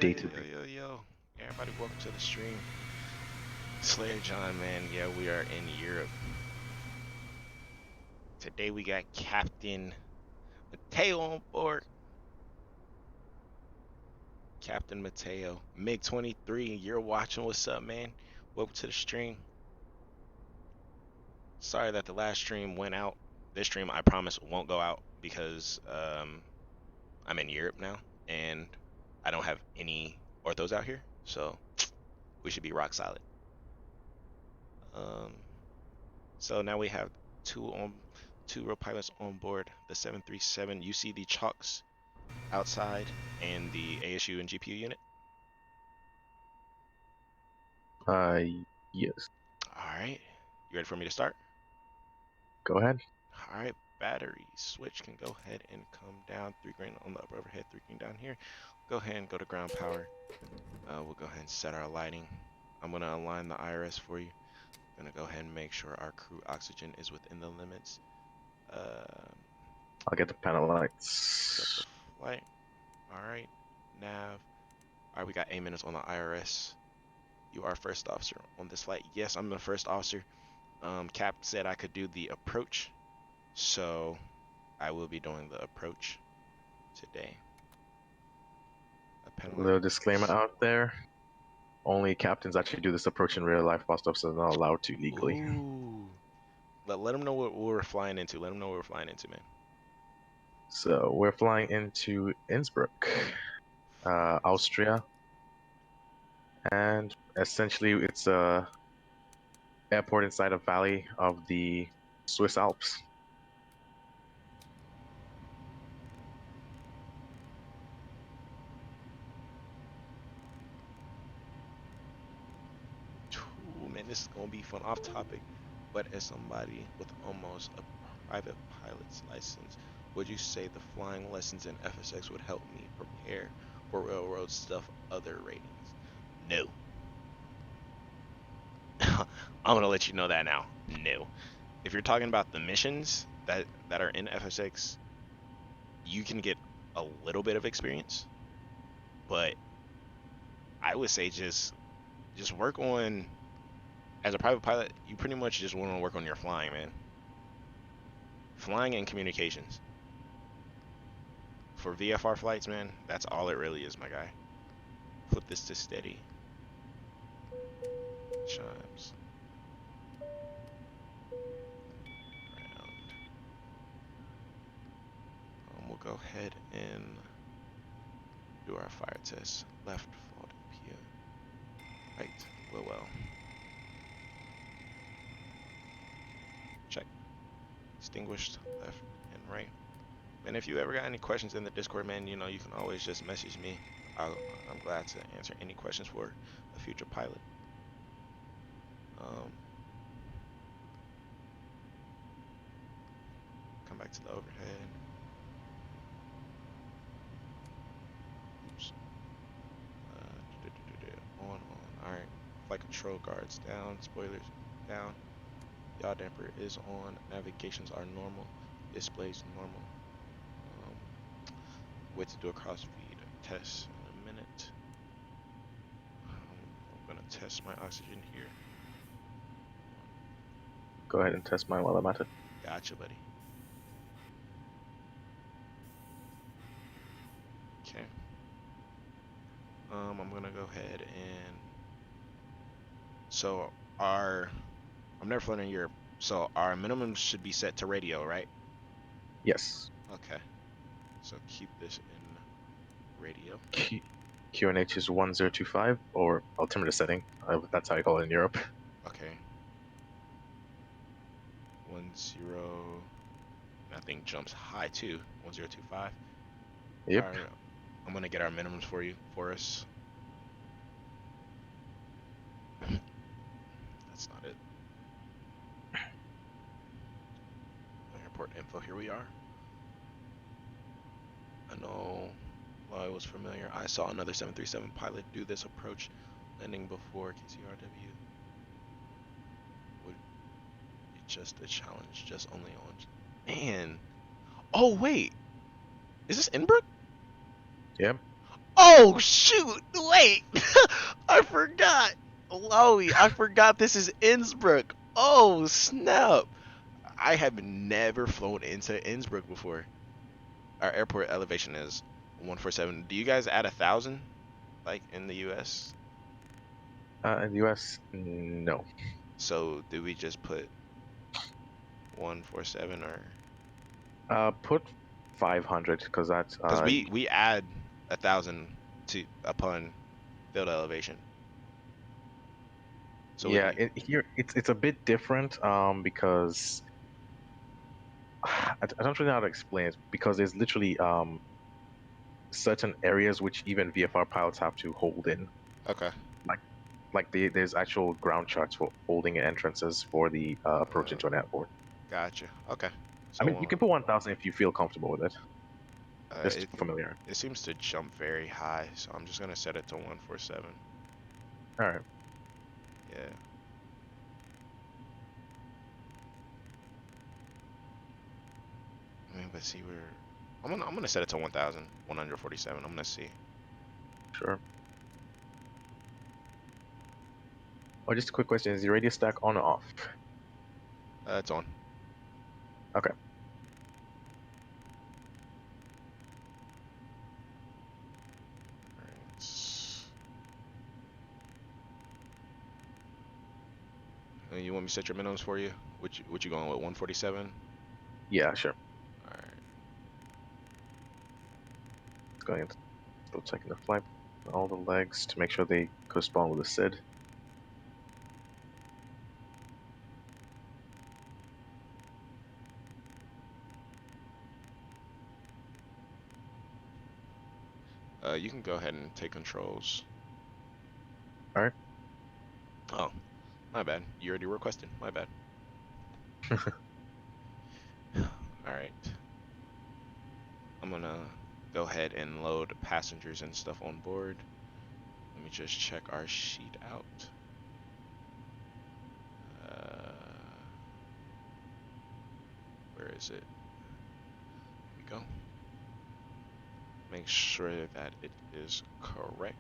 day to day. Yo. Everybody, welcome to the stream. Slayer John, man. Yeah, we are in Europe. Today we got Captain Mateo on board. Captain Mateo. MiG-23, you're watching. What's up, man? Welcome to the stream. Sorry that the last stream went out. This stream, I promise, won't go out because I'm in Europe now, and I don't have any orthos out here, so we should be rock solid. So now we have two real pilots on board the 737. You see the chalks outside and the ASU and GPU unit. Yes. All right, you ready for me to start? Go ahead. All right, battery switch can go ahead and come down. 3 green on the upper overhead, 3 green down here. Go ahead and go to ground power. We'll go ahead and set our lighting. I'm gonna align the IRS for you. I'm gonna go ahead and make sure our crew oxygen is within the limits. I'll get the panel lights. Set the flight. All right, nav. All right, we got 8 minutes on the IRS. You are first officer on this flight. Yes, I'm the first officer. Cap said I could do the approach, so I will be doing the approach today. A little disclaimer out there. Only captains actually do this approach in real life. Most officers are not allowed to legally. Ooh. Let them know what we're flying into. Let them know what we're flying into, man. So we're flying into Innsbruck, Austria, and essentially it's a airport inside a valley of the Swiss Alps. Ooh, man, this is gonna be fun. Off topic, but as somebody with almost a private pilot's license, would you say the flying lessons in FSX would help me prepare for railroad stuff, other ratings? No. I'm gonna let you know that now. No. If you're talking about the missions that are in FSX, you can get a little bit of experience, but I would say just work on, as a private pilot, you pretty much just want to work on your flying, man. Flying and communications. For VFR flights, man, that's all it really is, my guy. Flip this to steady. Chimes. Round. We'll go ahead and do our fire test. Left, fault, PM. Right, well. Check. Extinguished, left and right. And if you ever got any questions in the Discord, man, you know, you can always just message me. I'm glad to answer any questions for a future pilot. Come back to the overhead. Oops. On. All right. Flight control guards down. Spoilers down. Yaw damper is on. Navigations are normal. Displays normal. Wait to do a cross feed test in a minute. I'm gonna test my oxygen here. Go ahead and test mine while I'm at it. Gotcha, buddy. Okay. I'm gonna go ahead and so I'm never flown in Europe, so our minimum should be set to radio, right? Yes. Okay. So keep this in radio. QNH is 1025, or altimeter setting. That's how you call it in Europe. Okay. 10. I think jumps high too. 1025. Yep. All right. I'm gonna get our minimums for us. That's not it. Airport info. Here we are. I know. While I was familiar, I saw another 737 pilot do this approach landing before KCRW. Would be just a challenge, just only on. Man. Oh wait. Is this Innsbruck? Yep. Oh shoot! Wait, I forgot. Lowy, I forgot this is Innsbruck. Oh snap! I have never flown into Innsbruck before. Our airport elevation is 147. Do you guys add 1,000 like in the U.S.? In the U.S., no. So do we just put 147 or? Put 500 because that's Because we add 1,000 to upon field elevation. So yeah. we Here it's a bit different because I don't really know how to explain it because there's literally certain areas which even VFR pilots have to hold in. okay. Like there's actual ground charts for holding entrances for the approach Uh, into an airport. gotcha. Okay. I So mean, you can put 1,000 if you feel comfortable with it, uh, just it for familiar. it seems to jump very high, so I'm just gonna set it to 147. All right. Yeah. I mean, but see, I'm gonna set it to 1,147. I'm gonna see. Sure. Oh, just a quick question: is the radio stack on or off? It's on. Okay. Alright. You want me to set your minimums for you? What you going with? 147. Yeah, sure. All right. Let's go ahead and still checking the flight, all the legs to make sure they correspond with the SID. You can go ahead and take controls. All right. Oh, my bad. You already requested. My bad. All right. I'm gonna go ahead and load passengers and stuff on board. Let me just check our sheet out. Where is it? Here we go. Make sure that it is correct.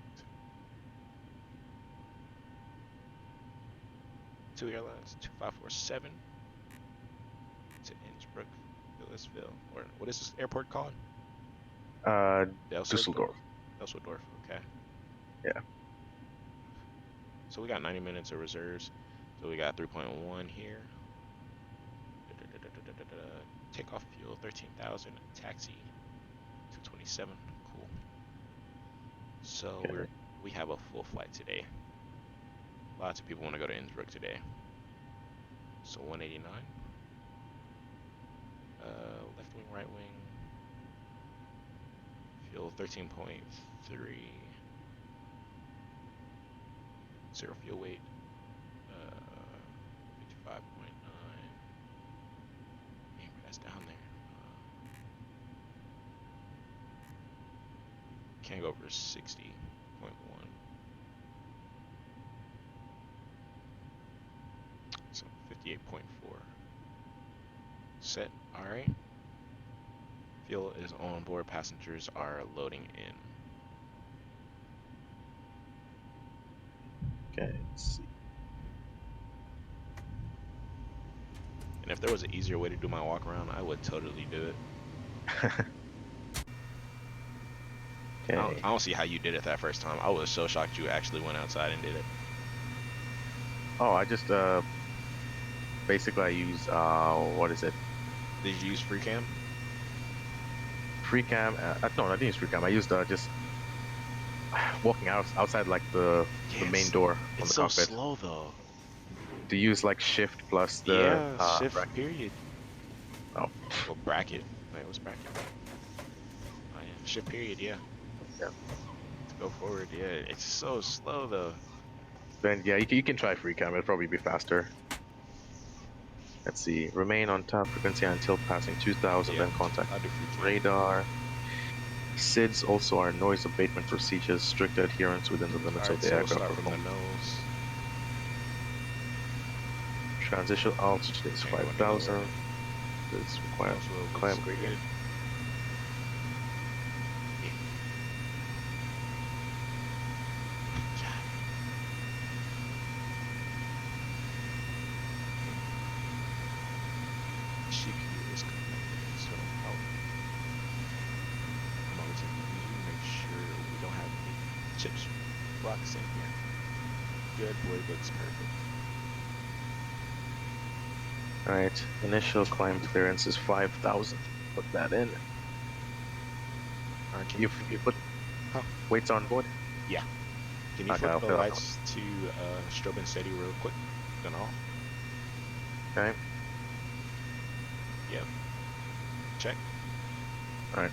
2 airlines, 2547 to Innsbruck, Phyllisville, or what is this airport called? Dusseldorf. Dusseldorf. Dusseldorf. Okay. Yeah. So we got 90 minutes of reserves. So we got 3.1 here. Takeoff fuel 13,000. Taxi 227. Cool. So Okay. we have a full flight today. Lots of people want to go to Innsbruck today. So 189. Left wing, right wing. Fuel 13.3. Zero fuel weight. 55.9. That's down there. Can't go over 60.1. So 58.4. Set. All right. Fuel is on board. Passengers are loading in. Okay. Let's see. And if there was an easier way to do my walk around, I would totally do it. Okay. I don't see how you did it that first time. I was so shocked you actually went outside and did it. Oh, I just basically I use what is it? Did you use FreeCam? FreeCam. No, I didn't use FreeCam. I used just walking outside like the main door on It's the so cockpit. slow though. To use like shift plus the Yeah, shift bracket. period. Oh. Well, bracket. Wait, what's bracket? Oh yeah, shift period. Yeah. Yeah. To go forward. Yeah, it's so slow though. Then yeah, you can try FreeCam. It'll probably be faster. Let's see. Remain on top frequency until passing 2,000, Yeah, then contact I'll do FreeCam. radar. SIDS also are noise abatement procedures, strict adherence within the limits of Alright, the so we'll aircraft. start from the nose. Transition altitude is Can't go any 5,000. lower. This requires Also climb looks gradient. good. chips rocks in here. Good boy, looks perfect. All right. Initial climb clearance is 5,000. Put that in. Alright, can You you put huh? weights on board. Yeah. Can you Okay, flip I'll the fill out. lights to strobe and steady real quick? Then off. Okay. Yep. Check. All right.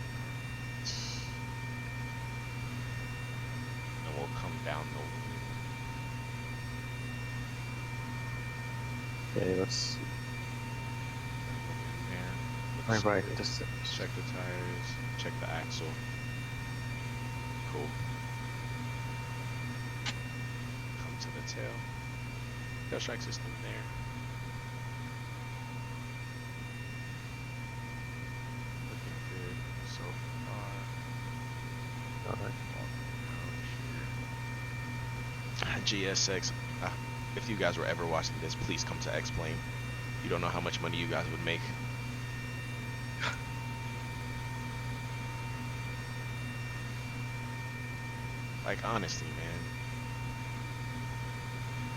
And we'll come down the Okay. Let's see. in there. All Looks right. good. Just Check the tires. Check the axle. Cool. Come to the tail. Tail strike system there. Looking good so far. all right. GSX. If you guys were ever watching this, please come to X-Plane. You don't know how much money you guys would make. Like, honestly, man.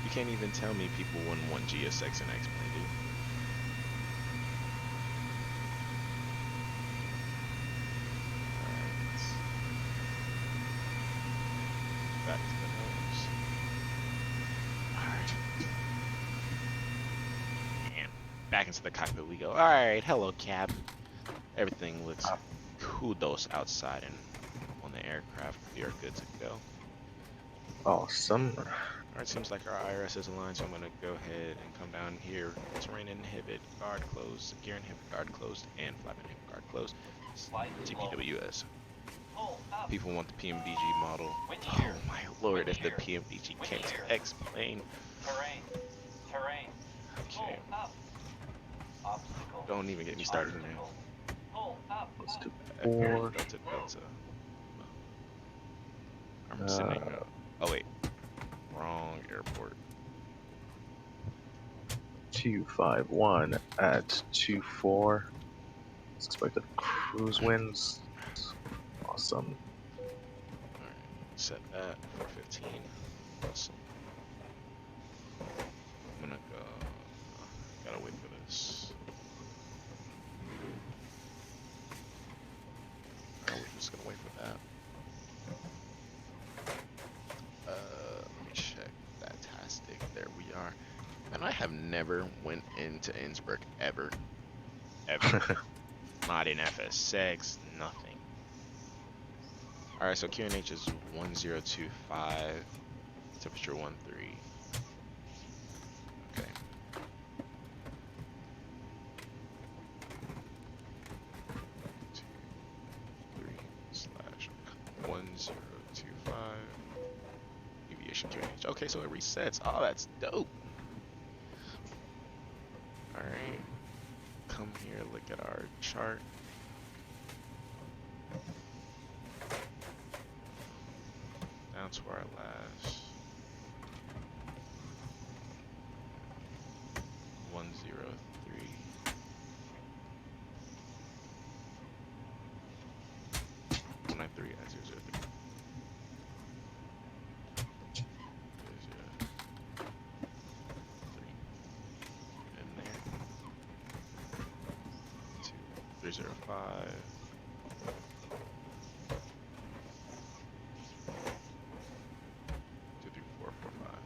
You can't even tell me people wouldn't want GSX and X-Plane, dude. Alright. Back to the nose. Alright. And back into the cockpit we go. Alright, hello, Cap. Everything looks kudos outside and on the aircraft. We are good to go. Awesome. Alright, seems like our IRS is aligned, so I'm gonna go ahead and come down here. Terrain inhibit, guard closed, gear inhibit, guard closed, and flap inhibit, guard closed. GPWS. People want the PMDG model. Oh my lord, if the PMDG came to X-Plane. Okay. Don't even get me started now. Let's do Air 4. Delta Delta. I'm sending. Oh wait, wrong airport. 251 at 24. Expected cruise winds. Awesome. Alright, set that for 15. Awesome. I'm gonna go. Gotta wait for this. We're just gonna wait for that. Let me check. Fantastic. There we are. And I have never went into Innsbruck ever. Ever. Not in FS6, nothing. Alright, so QNH is 1025. Temperature 13. Okay. 2, 3/1025. Aviation QNH. Okay, so it resets. Oh, that's dope. Alright. Come here, look at our chart. Down to our last 103. At 003. In there. 2305. 23445.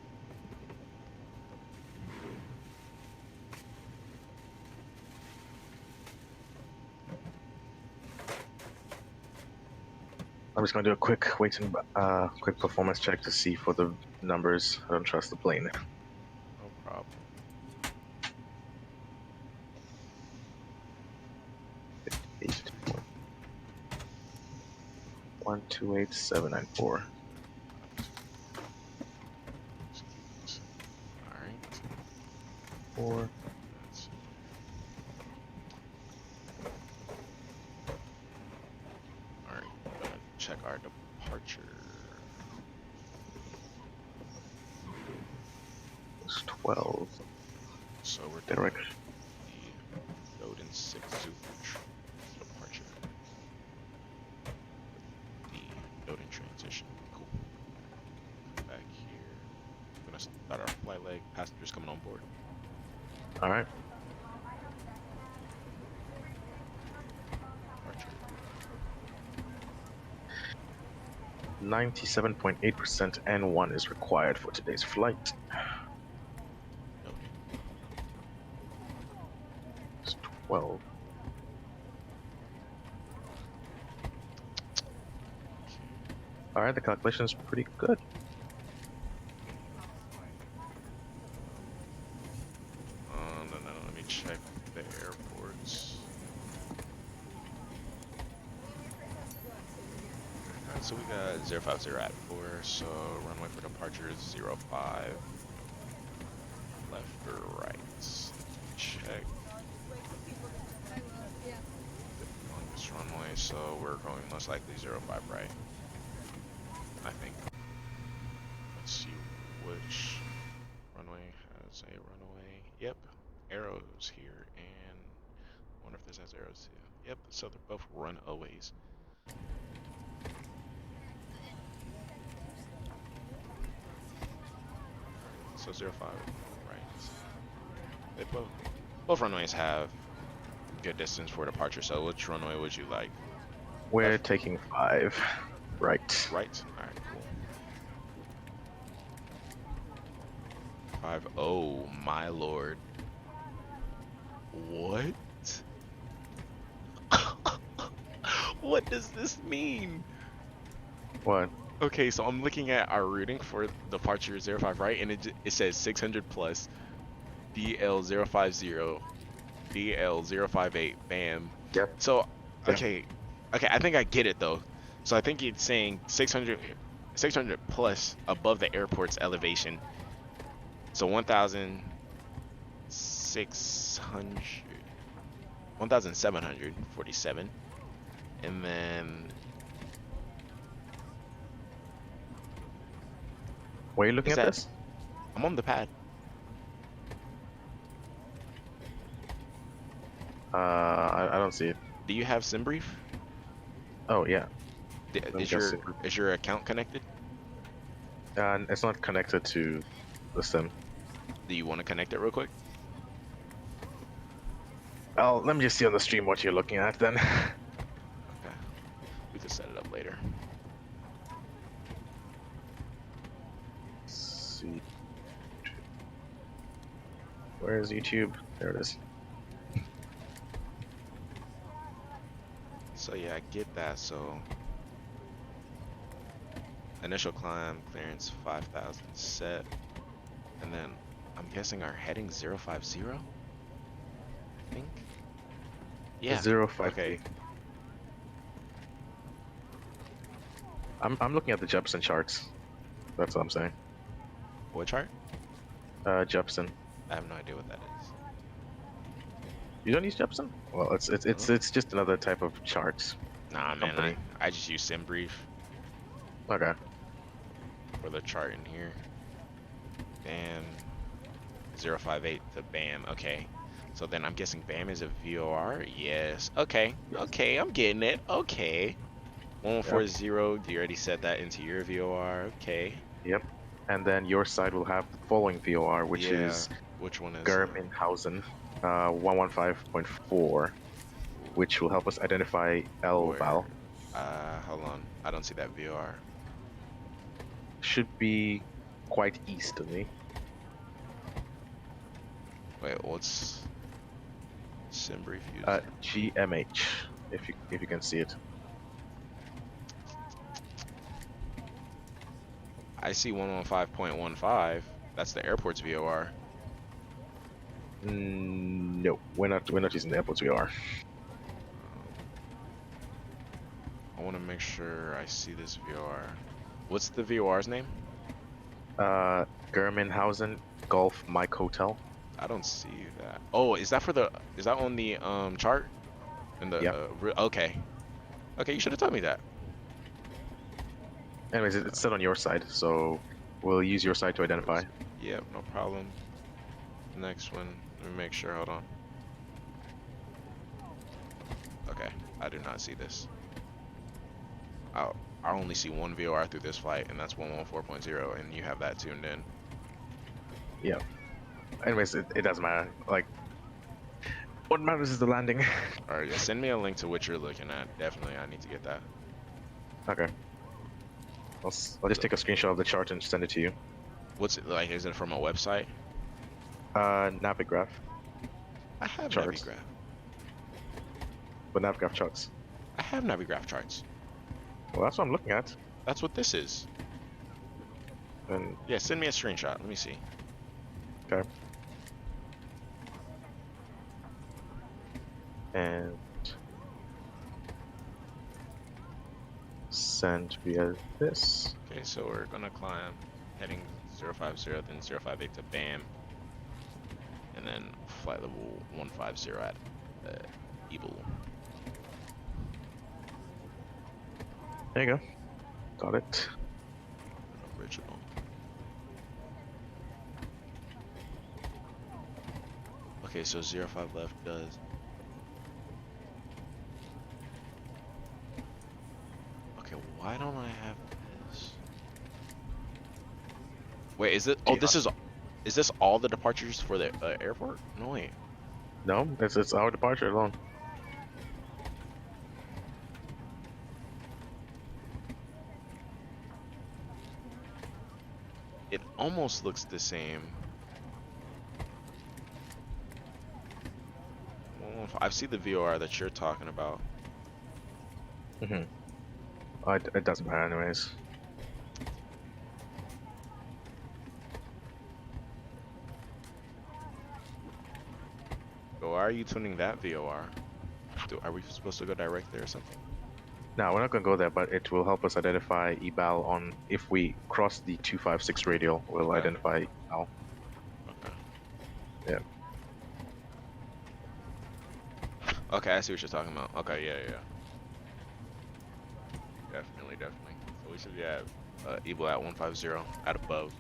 I'm just gonna do a quick weight and quick performance check to see for the numbers. I don't trust the plane. No problem. Eight. 128,794. Alright. 4. Alright, I'm gonna check our departure. It's 12. So we're doing Direction. the load in 6 departure. The load in transition. Cool. gonna start our flight leg. Passengers coming on board. All right. Departure. 97.8% N1 is required for today's flight. Noted. It's 12. All right, the calculation is pretty good. No, let me check the airports. Alright, so we got 050 at 4, so runway for departure is 05. Left or right? Check. Longest runway, so we're going most likely 05 right. I think. Let's see which runway has a runway. Yep, arrows here, and I wonder if this has arrows too. Yep, so they're both runaways. So 05 right. They both runways have good distance for departure. So which runway would you like? We're Left. taking 5 right. Right. All right. Cool. 5. Oh my lord. What? What does this mean? What? Okay, so I'm looking at our routing for departure 05 right, and it says 600 plus DL050, DL058, bam. Yep. So, Yeah. okay, I think I get it though. So I think it's saying 600 plus above the airport's elevation. So 1,747, and then Where are you looking is at that? this? I'm on the pad. I don't see it. Do you have SimBrief? Oh yeah. me Is just your account connected? It's not connected to the sim. Do you want to connect it real quick? Oh, let me just see on the stream what you're looking at then. Okay. We can set it up later. Let's see. Where is YouTube? There it is. So yeah, I get that. So initial climb clearance 5,000 set, and then I'm guessing our heading 050. I think. Yeah. 050. Okay. I'm looking at the Jepson charts. That's what I'm saying. What chart? Jepson. I have no idea what that is. You don't use Jepson? Well, it's just another type of charts. Nah, man. Company. I just use SimBrief Okay. for the chart in here. Bam. 058 to BAM. Okay. So then I'm guessing BAM is a VOR? Yes. Okay. Yes. Okay, I'm getting it. Okay. 1140, you already set that into your VOR. Okay. Yep. And then your side will have the following VOR, which Yeah. is Which one is Germinhausen 115.4, which will help us identify L-Val. Hold on. I don't see that VOR. Should be quite east of me. Wait, what's SimBrief use? GMH, if you can see it. I see 115.15. That's the airport's VOR. No, we're not using the airport's VOR. I want to make sure I see this VOR. What's the VOR's name? Germinhausen Golf Mike Hotel. I don't see that. Oh, is that on the chart? In the Yep. Okay. Okay, you should have told me that. Anyways, it's set on your side, so we'll use your side to identify. Yep, no problem. Next one. Let me make sure. Hold on. Okay, I do not see this. I only see one VOR through this flight, and that's 114.0, and you have that tuned in. Yeah. Anyways, it doesn't matter. Like, what matters is the landing. All right, yeah, send me a link to what you're looking at. Definitely, I need to get that. Okay. I'll just take a screenshot of the chart and send it to you. What's it like? Is it from a website? Navigraph I have charts, Navigraph. but Navigraph charts. I have Navigraph charts. Well, that's what I'm looking at. That's what this is. And Yeah, send me a screenshot. Let me see. okay. And send via this. Okay, so we're gonna climb, heading 050, then 058 to BAM, and then flight level 150 at EDDL. There you go. Got it. Original. Okay, so 05 left does. Okay, why don't I have this? Wait, is it? Oh, this is this all the departures for the airport? No, wait. No, it's our departure alone. It almost looks the same. I see the VOR that you're talking about. It doesn't matter anyways. But why are you tuning that VOR? Are we supposed to go direct there or something? No, we're not going to go there, but it will help us identify EBAL on if we cross the 256 radial. We'll Okay. identify EBAL. Okay. Yeah. Okay, I see what you're talking about. Okay, yeah. Definitely. So we should have EDDL at 150 at above.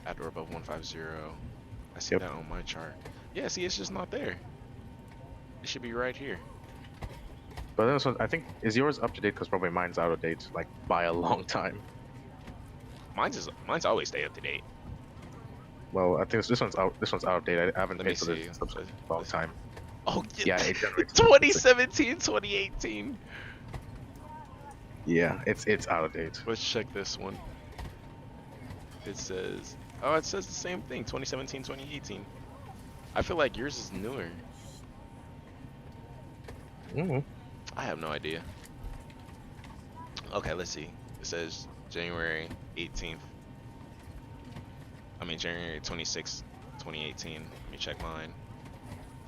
At or above 150. I see that on my chart. Yeah, see, it's just not there. It should be right here. But then, so I think, is yours up to date? Because probably mine's out of date, like by a long time. Mine's always stay up to date. Well, I think this one's out. This one's out of date. I haven't Let me paid for this see. subscription for a long time. Oh, Yeah, it generates 2017, 2018. Yeah, it's out of date. Let's check this one. It says, oh, it says the same thing, 2017, 2018. I feel like yours is newer. I have no idea. Okay, let's see. It says January 18th. I mean, January 26th, 2018. Let me check mine.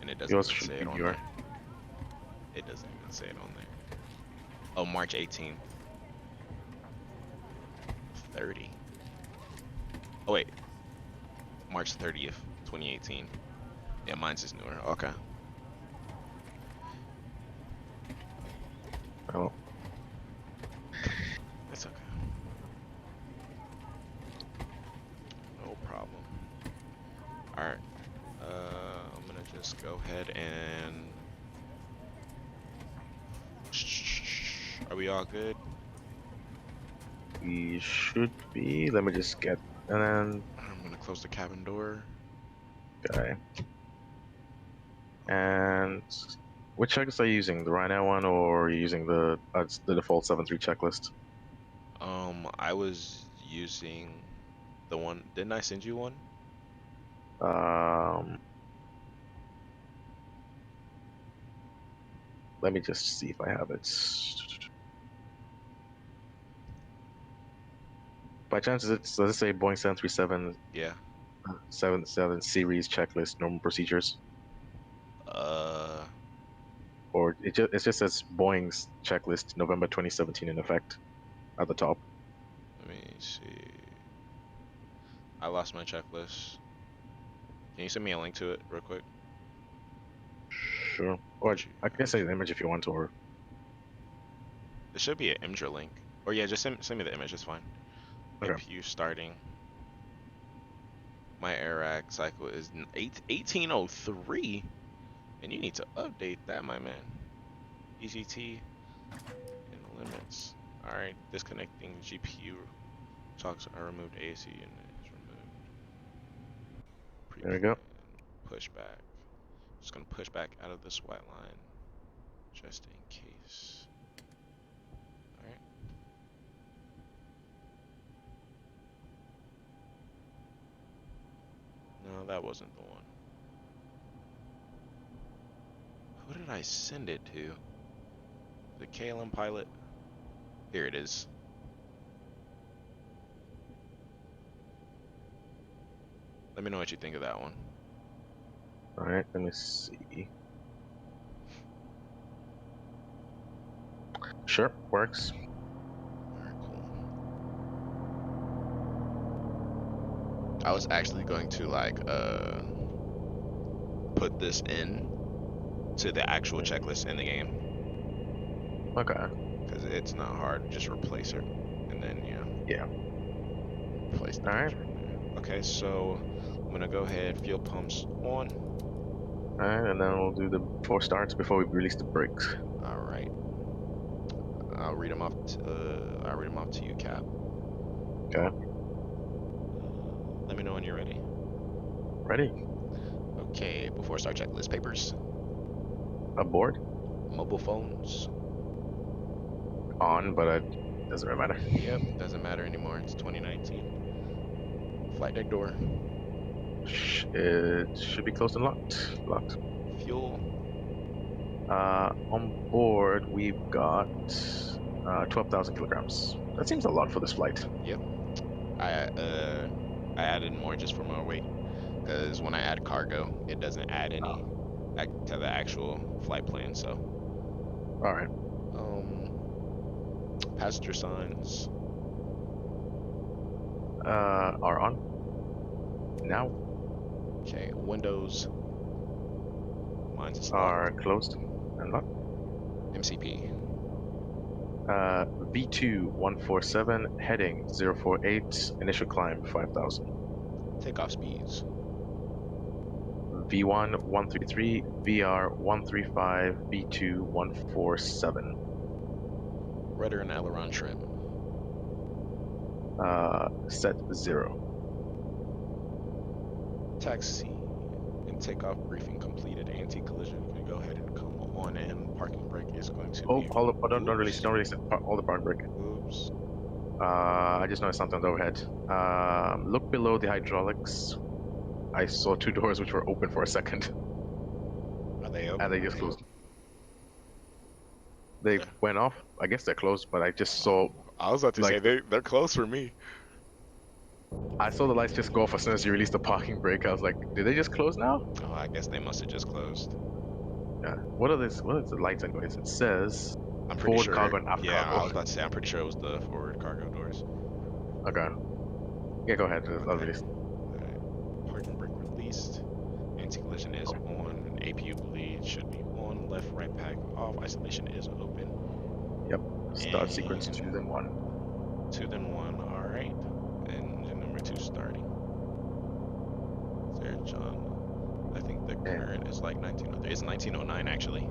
And it doesn't Yours even should say be it on your. there. It doesn't even say it on there. Oh, March 18th. 30. Oh, wait. March 30th, 2018. Yeah, mine's is newer. Okay. Oh, That's okay. No problem. Alright. I'm gonna just go ahead and... Are we all good? we should be. Let me just get. And then. I'm gonna close the cabin door. Okay. And which checklist are you using? The Ryanair one, or are you using the default 7-3 checklist? I was using the one. Didn't I send you one? Let me just see if I have it. By chance, does it say Boeing 737 Yeah. 77 series checklist normal procedures? Uh, Or it just says Boeing's checklist November 2017 in effect at the top. Let me see. I lost my checklist. Can you send me a link to it real quick? Sure. Or I can say the image if you want, or There should be an Imgur link. Or yeah, just send me the image. It's fine. okay. APU starting. My AIRAC cycle is 1803, and you need to update that, my man. EGT and the limits. All right, disconnecting GPU. Chocks are removed. AC unit is removed. There we go. Push back. Just gonna push back out of this white line, just in case. All right. No, that wasn't the one. Who did I send it to? The KLM pilot? Here it is. Let me know what you think of that one. All right, let me see. Sure, works. Alright, cool. I was actually going to like put this in to the actual checklist in the game. Okay. Because it's not hard. Just replace it. And then Yeah. place the Alright. picture in there. Okay, so I'm gonna go ahead, fuel pumps on. Alright, and then we'll do the 4 starts before we release the brakes. Alright. I'll read them off to you, Cap. Okay. Let me know when you're ready. Ready? Okay, before start checklist papers. Aboard? Mobile phones. On, but it doesn't really matter. Yep, doesn't matter anymore. It's 2019. Flight deck door. It should be closed and locked. Locked. Fuel. On board, we've got 12,000 kilograms. That seems a lot for this flight. Yep. I added more just for more weight. Because when I add cargo, it doesn't add any to the actual flight plan. So. Alright. Passenger signs. Are on. Now. Okay, windows. Mine's Are locked. closed and locked. MCP. V2-147, heading 048, initial climb 5,000. Takeoff speeds. V1-133, VR-135, V2-147. Rudder and aileron trim. Set 0. Taxi and takeoff briefing completed. Anti-collision can go ahead and come on, and parking brake is going to Oh, be. hold up! Don't release it. Hold the park brake. Oops. I just noticed something overhead. Look below the hydraulics. I saw 2 doors which were open for a second, Are they open? and they just closed. They went off. I guess they're closed, but I just saw. I was about to say like, they're close for me. I saw the lights just go off as soon as you released the parking brake. I was like, did they just close now? Oh, I guess they must have just closed. Yeah. What are the lights anyways? It says I'm pretty forward sure. cargo and aft Yeah, I cargo. was about to say. I'm pretty sure it was the forward cargo doors. Okay. Yeah, go ahead. I'll Okay. release. Alright. Parking brake released. Anti-collision is on. APU bleed should be on. Left, right pack off. Isolation is open. Yep. Start And sequence 2 then 1. 2 then 1. All right. Engine number 2 starting. There, John. I think the current is like 1903. It's 1909 actually.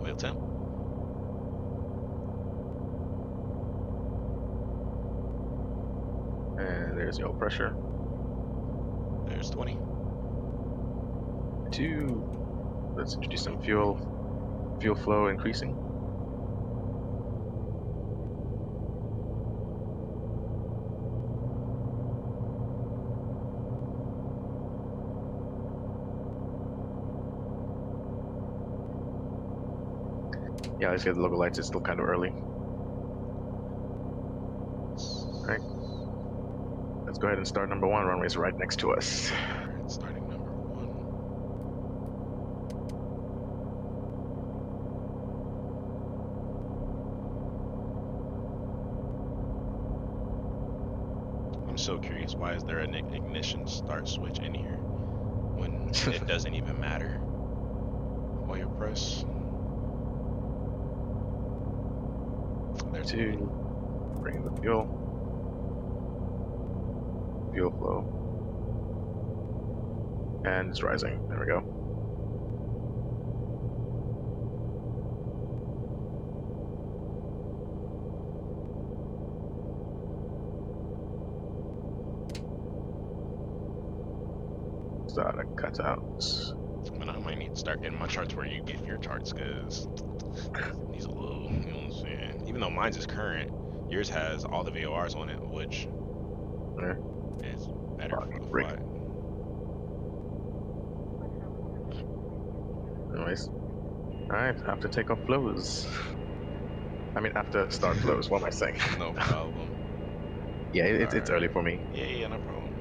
Oil temp. And there's the oil pressure. There's 20. 2. Let's introduce some fuel. Fuel flow increasing. Yeah, let's get the logo lights. It's still kind of early. Alright. Let's go ahead and start number 1. Runway's right next to us. Alright, starting number 1. I'm so curious, why is there an ignition start switch in here when it doesn't even matter? Oil press. There's 2. Bring in the fuel. Fuel flow. And it's rising. There we go. start a cutout. I might need to start getting my charts where you get your charts, because these are low, you know what I'm saying? Even though mine's is current, yours has all the VORs on it, which Yeah. is better for the Break. flight. Anyways. Alright, after takeoff flows. I mean, after start flows, what am I saying? No problem. Yeah, it's early Alright. for me. Yeah, no problem.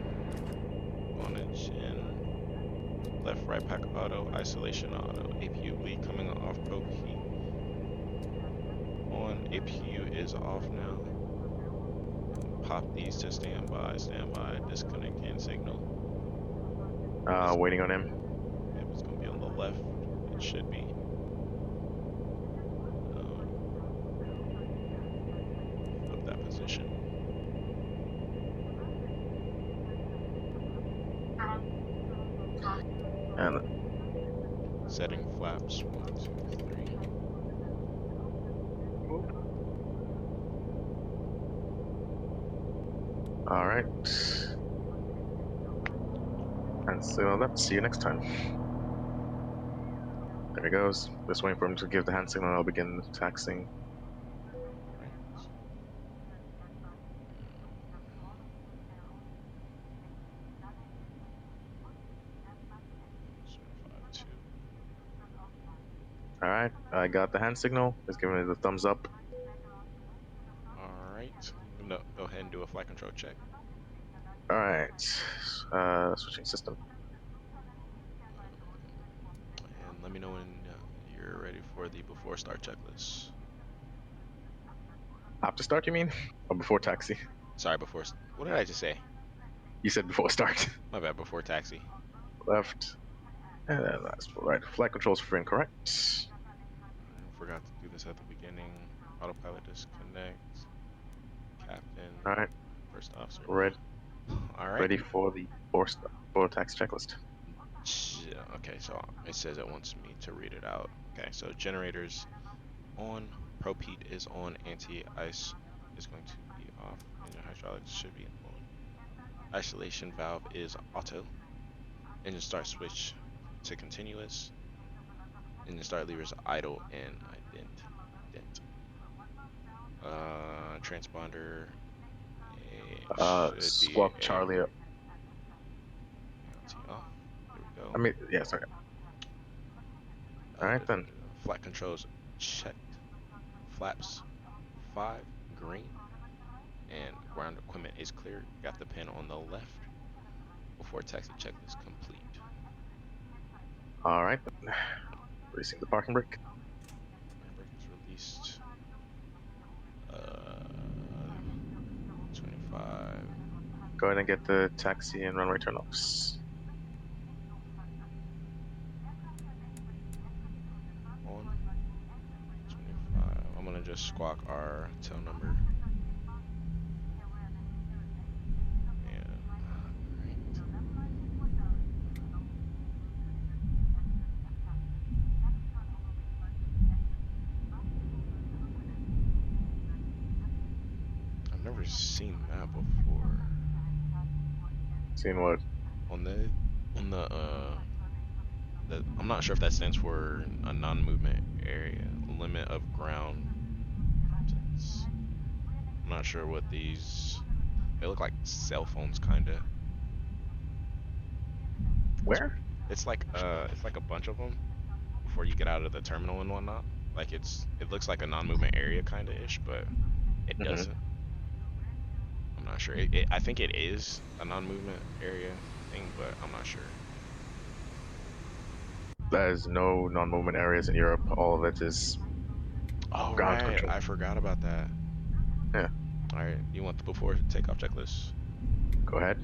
On it, chin. Left, right, pack auto, isolation auto. APU bleed coming off pro heat. On, APU is off now. Pop these to standby, disconnect can signal. Waiting on him. Yep, it's gonna be on the left. It should be. Flip that position. And Setting flaps. 1, 2, 3. alright. And so let's see you next time. There he goes. Just waiting for him to give the hand signal and I'll begin taxing. Right. 5, 2. Alright, I got the hand signal. He's giving me the thumbs up. Alright. No, go ahead and do a flight control check. Alright. Switching system. And let me know when you're ready for the before start checklist. After start, you mean? Or before taxi? Sorry, before. What did I just say? You said before start. My bad, before taxi. Left. And then that's right. Flight controls free and correct. I forgot to do this at the beginning. Autopilot disconnect. Captain. Alright. First officer. Ready. Alright. Ready for the before tax checklist. Okay, so it says it wants me to read it out. Okay, so generators on, propete is on, anti-ice is going to be off, engine hydraulics should be on. Isolation valve is auto. Engine start switch to continuous. Engine start levers idle and ident. Transponder should Squawk be Charlie. off. There we go. I mean, yeah, sorry. Alright then. Flight controls checked. Flaps 5 green. And ground equipment is clear. Got the pin on the left. Before taxi checklist complete. Alright. Releasing the parking brake. Brake is released. 25. Go ahead and get the taxi and runway turnoffs. On. 25. I'm gonna just squawk our tail number. Never seen that before. Seen what? On the I'm not sure if that stands for a non-movement area, limit of ground. I'm not sure what these. They look like cell phones, kinda. Where? It's like a bunch of them before you get out of the terminal and whatnot. Like it looks like a non-movement area kinda ish, but it doesn't. I'm not sure. I think it is a non-movement area thing, but I'm not sure. There's no non-movement areas in Europe. All of it is ground control. I forgot about that. Yeah. Alright, you want the before takeoff checklist? Go ahead.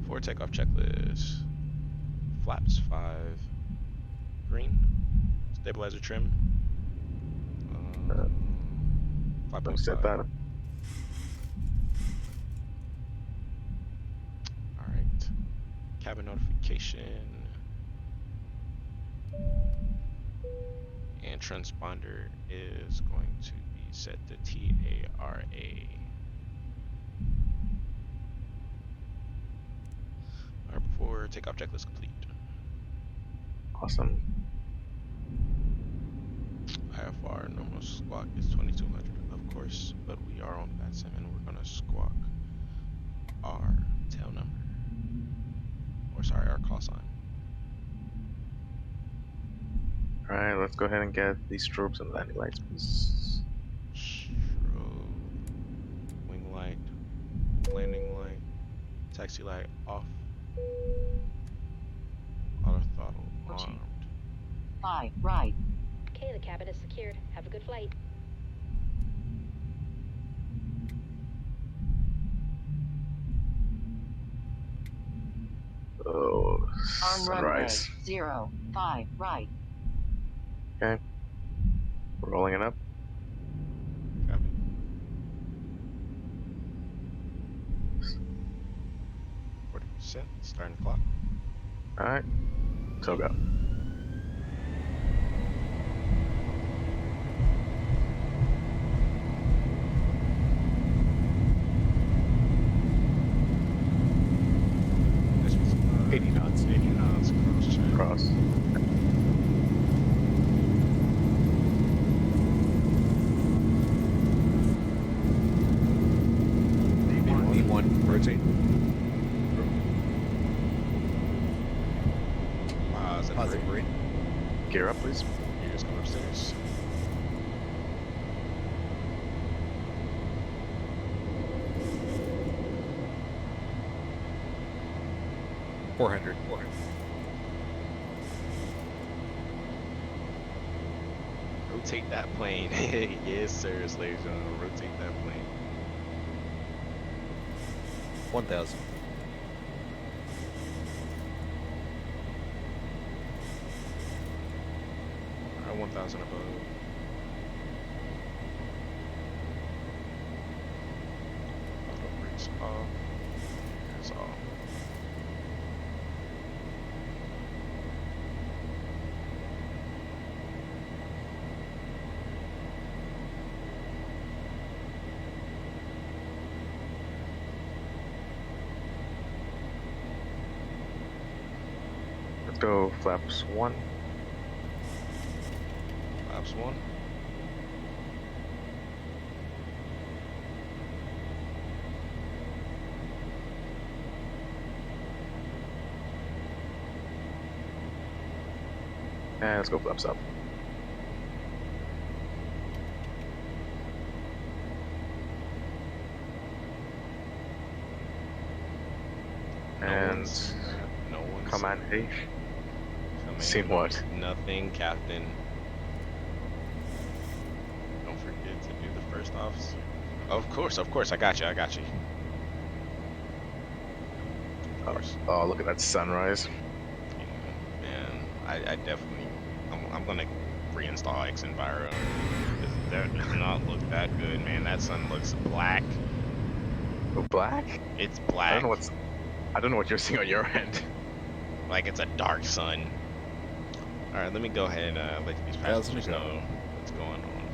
Before takeoff checklist. Flaps 5. Green. Stabilizer trim. Let me set that up. Alright. Cabin notification. And transponder is going to be set to TARA. Alright, before takeoff checklist complete. Awesome. IFR normal squawk is 2200, of course, but we are on VATSIM and we're gonna squawk our tail number, or sorry, our call sign. All right, let's go ahead and get these strobes and landing lights, please. Strobe, wing light, landing light, taxi light off, auto throttle armed. 5 right. Okay, the cabin is secured. Have a good flight. Oh, On runway sunrise. 05 right. Okay, we're rolling it up. Copy. 40%, starting the clock. All right, so go. This was 80 knots. 80 knots, cross check. Cross. V1, rotate. Positive Positive rate. rate. Gear up, please. You just come upstairs. Four hundred. Rotate that plane. Yes, sir, ladies and gentlemen. Rotate that plane. 1,000. Alright, 1,000 above. Auto brakes off. That's all. Let's go flaps 1. Flaps 1. And let's go flaps up. And no one's command H. Command Seen what? Nothing, Captain. Don't forget to do the first officer. Of course, I got you. Of course. Oh, look at that sunrise. Man, I definitely, I'm gonna reinstall X Enviro. That does not look that good, man. That sun looks black. Oh, black? It's I black. don't know what you're seeing on your end. Like it's a dark sun. All right, let me go ahead and let these passengers know what's going on.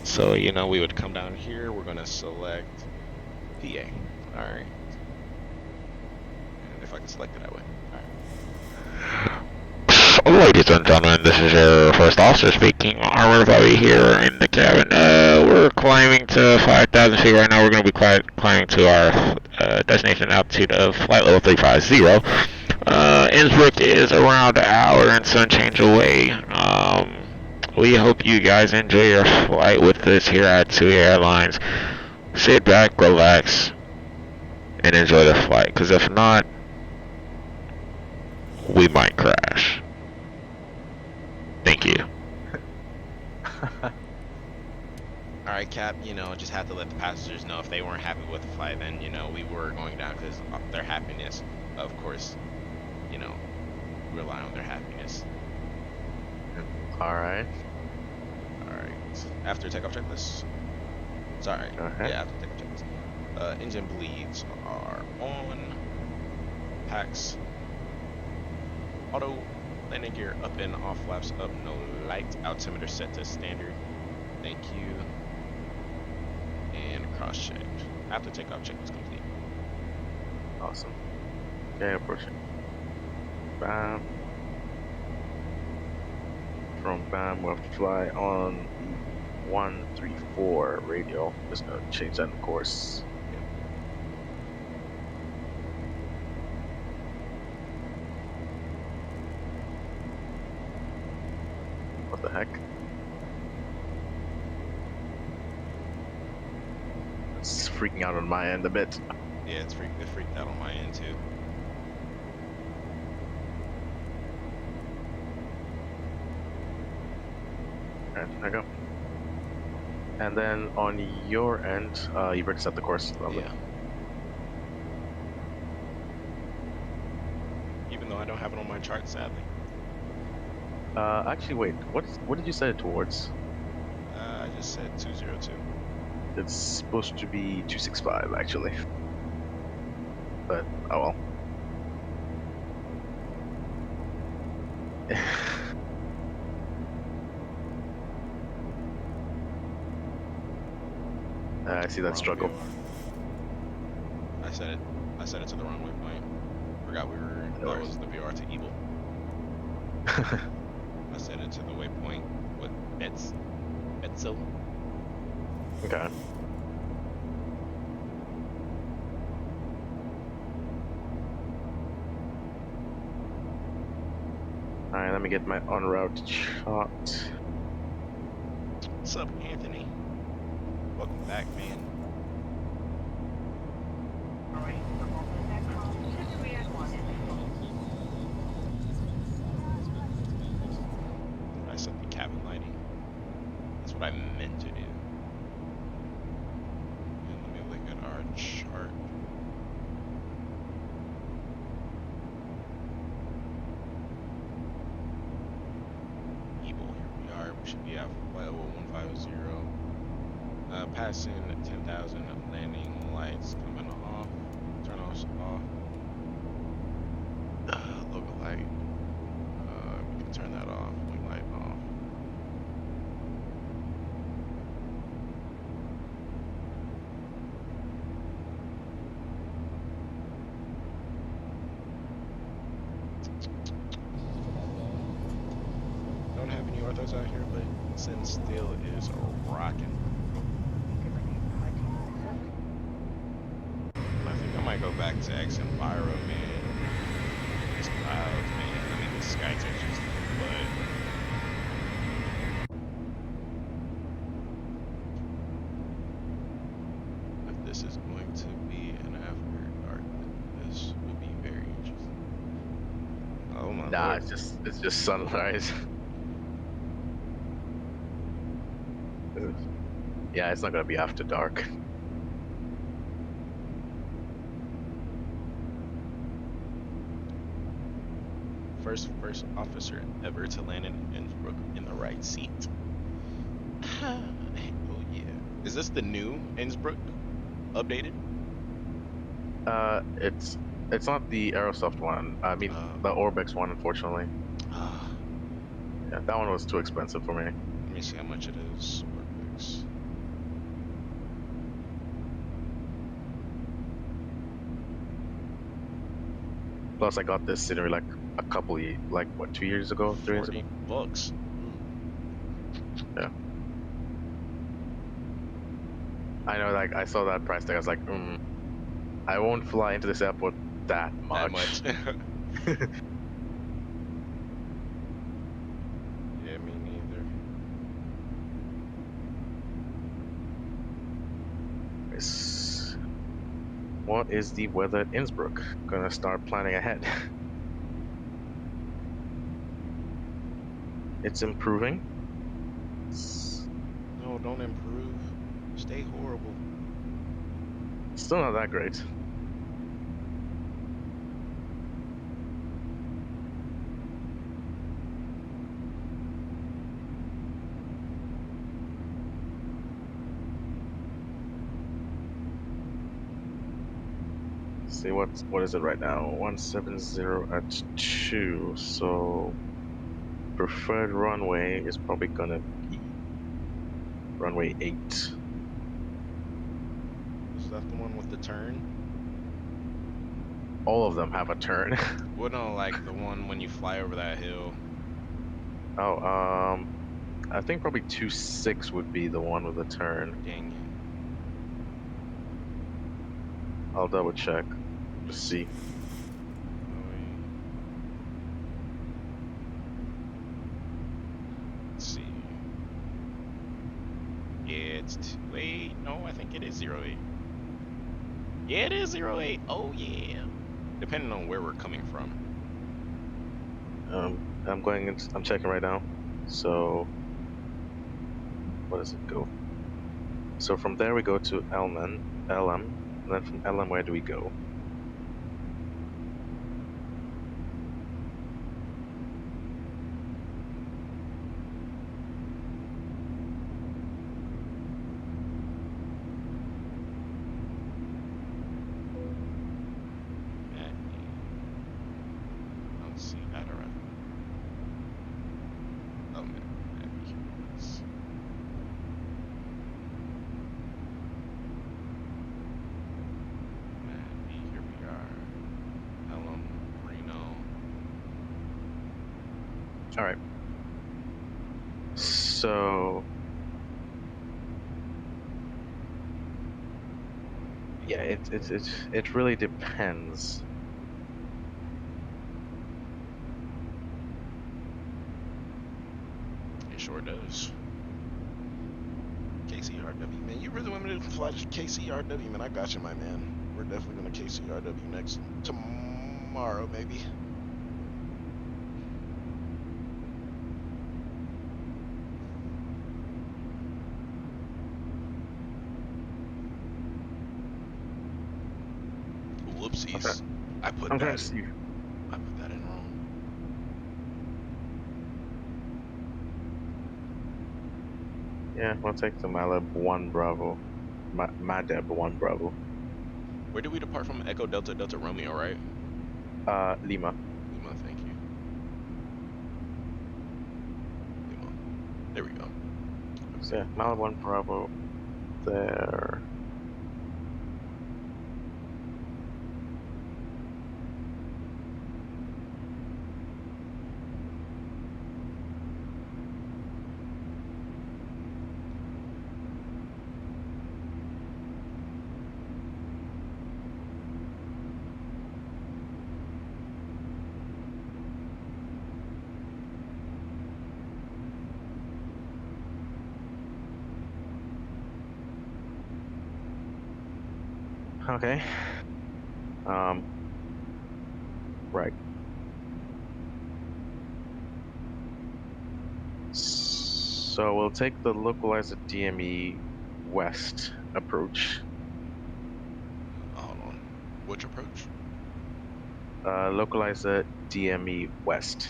So, you know, we would come down here. We're gonna select PA. All right. And if I can select it that way. All right. Ladies and gentlemen, this is your first officer speaking. Armored Bobby here in the cabin. We're climbing to 5,000 feet right now. We're going to be climbing to our destination altitude of flight level 350. Innsbruck is around an hour and some change away. We hope you guys enjoy your flight with us here at TUI Airlines. Sit back, relax, and enjoy the flight. Because if not, we might crash. Thank you. Alright, Cap, you know, just have to let the passengers know if they weren't happy with the flight, then, you know, we were going down because their happiness, of course, you know, rely on their happiness. Alright. Alright. After takeoff checklist. Sorry. Okay. Yeah, after takeoff checklist. Engine bleeds are on. Packs. Auto. Landing gear up and off, flaps up, no light. Altimeter set to standard. Thank you. And cross check. After takeoff check is complete. Awesome. Okay, approaching. Bam. from BAM, we'll fly on 134 radial. Just gonna change that in course. What the heck? It's freaking out on my end a bit. Yeah, it freaked out on my end too. Alright, there we go. And then on your end, you've already set the course. Lovely. Yeah. Even though I don't have it on my chart, sadly. Actually, wait. What did you set it towards? I just said 202. It's supposed to be 265, actually. But oh well. I see that Wrong struggle. VR. I set it to the wrong waypoint. Forgot No that worries. was the VR to evil. I set it to the waypoint with Pixio. Okay. Alright, let me get my en route shot. What's up, Anthony? Welcome back, man. I set the cabin lighting. That's what I meant to do. And let me look at our chart. Evil, here we are. We should be at flight level 150. Passing 10,000 landing lights coming off. Turn those off. Local light. We can turn that off. Wing light off. Don't have any orthos out here, but Sin still is rocking. I think I might go back to X Enviro, man. These clouds, man. I mean, the sky textures, but if this is going to be an after dark, this will be very interesting. Oh my Nah, lord. it's just sunrise. Yeah, it's not gonna be after dark. First officer ever to land in Innsbruck in the right seat. Oh yeah. Is this the new Innsbruck updated? It's not the Aerosoft one. I mean, the Orbex one, unfortunately. Yeah, that one was too expensive for me. Let me see how much it is. Orbex. Plus, I got this scenery like a couple, like what, 2 years ago, 3 years ago. $40. Yeah. I know, like I saw that price tag. I was like, I won't fly into this airport that That much. much. Yeah, me neither. What is the weather at Innsbruck? Gonna start planning ahead. It's improving. No, don't improve. Stay horrible. Still not that great. See what is it right now? 170 at 2. So preferred runway is probably gonna be runway 8. Is that the one with the turn? All of them have a turn. Well, no, like the one when you fly over that hill. Oh, I think probably 26 would be the one with the turn. Dang it. I'll double check to see. Let's see. Yeah, it's wait, no, I think it is 08. Yeah, it is 08. Oh yeah. Depending on where we're coming from. I'm checking right now. So, where does it go? So from there we go to LM, and then from LM, where do we go? I don't see that around. Oh man, here it is. Here we are. Pelham, Reno. All right. So, yeah, it really depends. It sure does. KCRW, man. You really want me to fly to KCRW, man? I got you, my man. We're definitely gonna KCRW next tomorrow, maybe. Whoopsies. I put I'm trying that. to see. I put that in wrong. Yeah, we'll take the Malib 1 Bravo. Madeb 1 Bravo. Where did we depart from? Echo Delta Delta Romeo, right? Lima. Lima, thank you. Lima. There we go. So yeah, Malib 1 Bravo there. Okay. Right. So we'll take the localizer DME West approach. Hold on. Which approach? Localizer DME West.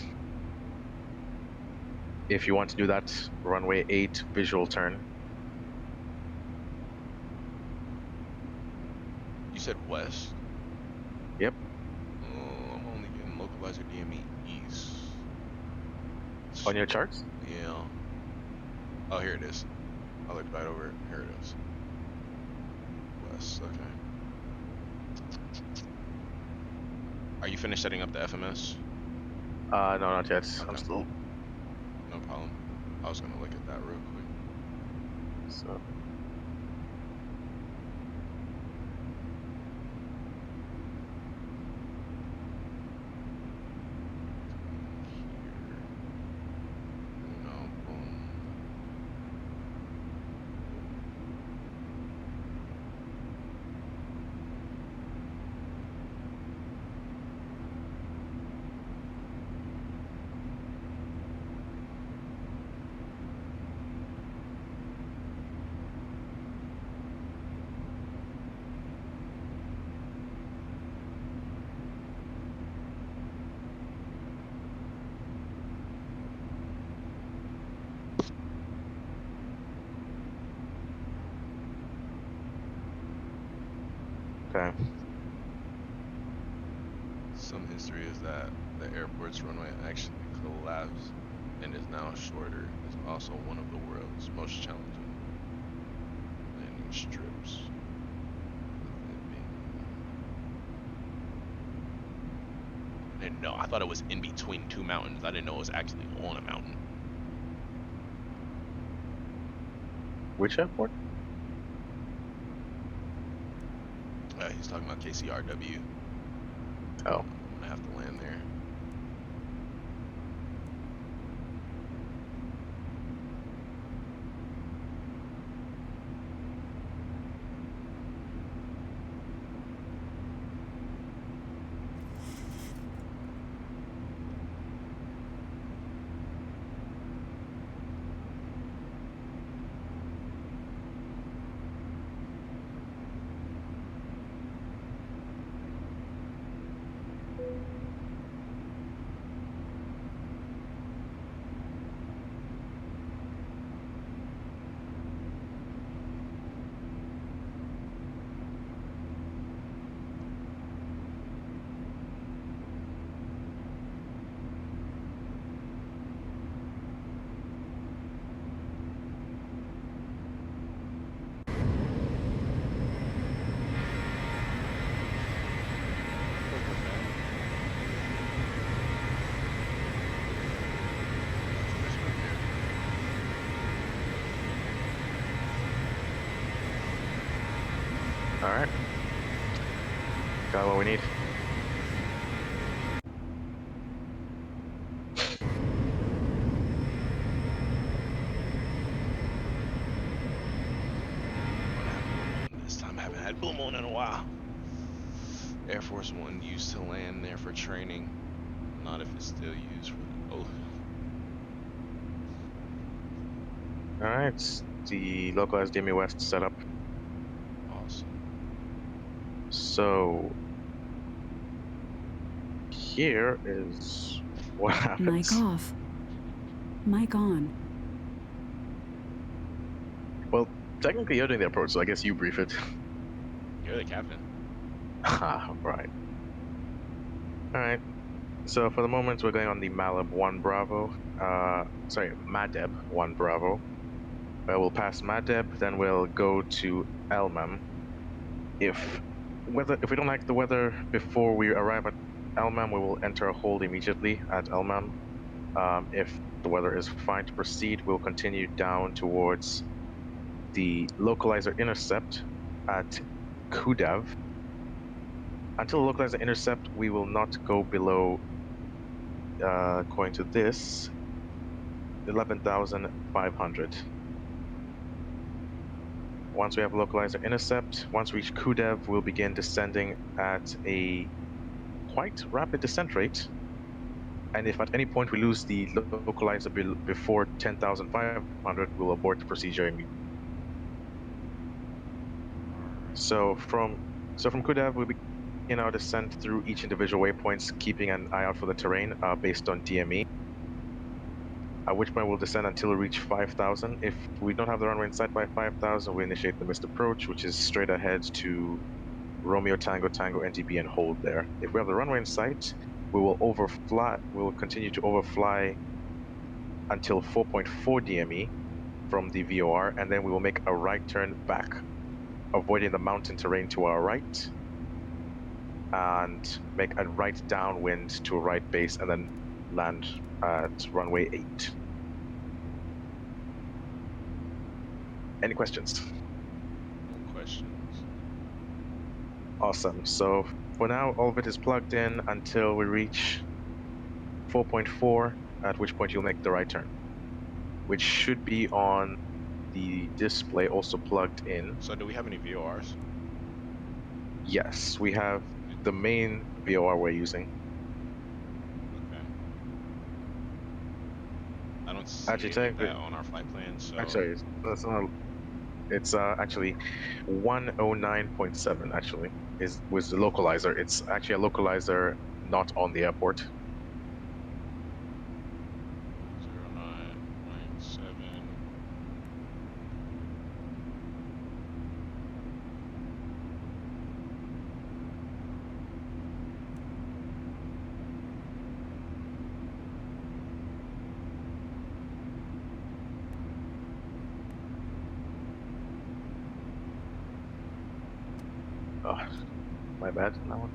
If you want to do that, runway 8 visual turn. You said west? Yep. I'm only getting localizer DME east. On your Shit. charts? Yeah. Oh, here it is. I looked right over it. Here it is. West, okay. Are you finished setting up the FMS? No, not yet. Okay. I'm still. No problem. I was gonna look at that real quick. So. No, boom. Okay. Some history is that the airport's runway actually collapsed and is now shorter. It's also one of the world's most challenging landing strips. I didn't know. I thought it was in between two mountains. I didn't know it was actually on a mountain. Which airport? He's talking about KCRW. Oh. I'm gonna have to land there. All right. Got what we need. This time I haven't had Blue Moon in a while. Air Force One used to land there for training. Not if it's still used for the. Oh. All right. The localized DME West setup. Awesome. So here is what happens. Mic off. Mic on. Well, technically you're doing the approach, so I guess you brief it. You're the captain. Right. All right. So for the moment, we're going on the Malib 1 Bravo. Sorry, Madeb 1 Bravo. We'll pass Madeb, then we'll go to Elmam. If we don't like the weather before we arrive at Elmam, we will enter a hold immediately at Elmam. If the weather is fine to proceed, we'll continue down towards the localizer intercept at Kudav. Until the localizer intercept, we will not go below, according to this, 11,500. Once we have localizer intercept, once we reach Kudev, we'll begin descending at a quite rapid descent rate. And if at any point we lose the localizer before 10,500, we'll abort the procedure immediately. So from Kudev, we begin our descent through each individual waypoints, keeping an eye out for the terrain based on DME. At which point we'll descend until we reach 5,000. If we don't have the runway in sight by 5,000, we initiate the missed approach, which is straight ahead to Romeo Tango Tango NTB and hold there. If we have the runway in sight, we will overfly. We will continue to overfly until 4.4 DME from the VOR, and then we will make a right turn back, avoiding the mountain terrain to our right, and make a right downwind to a right base, and then land at runway 8. Any questions? No questions. Awesome. So for now, all of it is plugged in until we reach 4.4, at which point you'll make the right turn, which should be on the display also plugged in. So do we have any VORs? Yes, we have the main VOR we're using. Okay. I don't see Actually, any of technically, that on our flight plan, so. actually, that's not. It's actually 109.7. Actually, is was the localizer. It's actually a localizer not on the airport. 09.7. Oh, my bad. That one.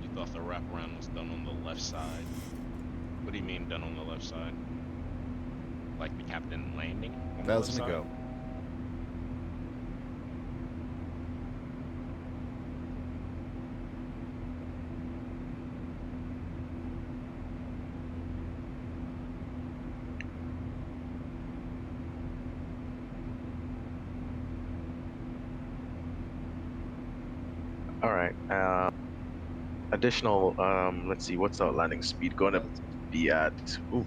You thought the wraparound was done on the left side. What do you mean done on the left side? Like the captain landing on the left 1,000 to side? go. All right. Additional. Let's see. What's our landing speed going to be at? Ooh,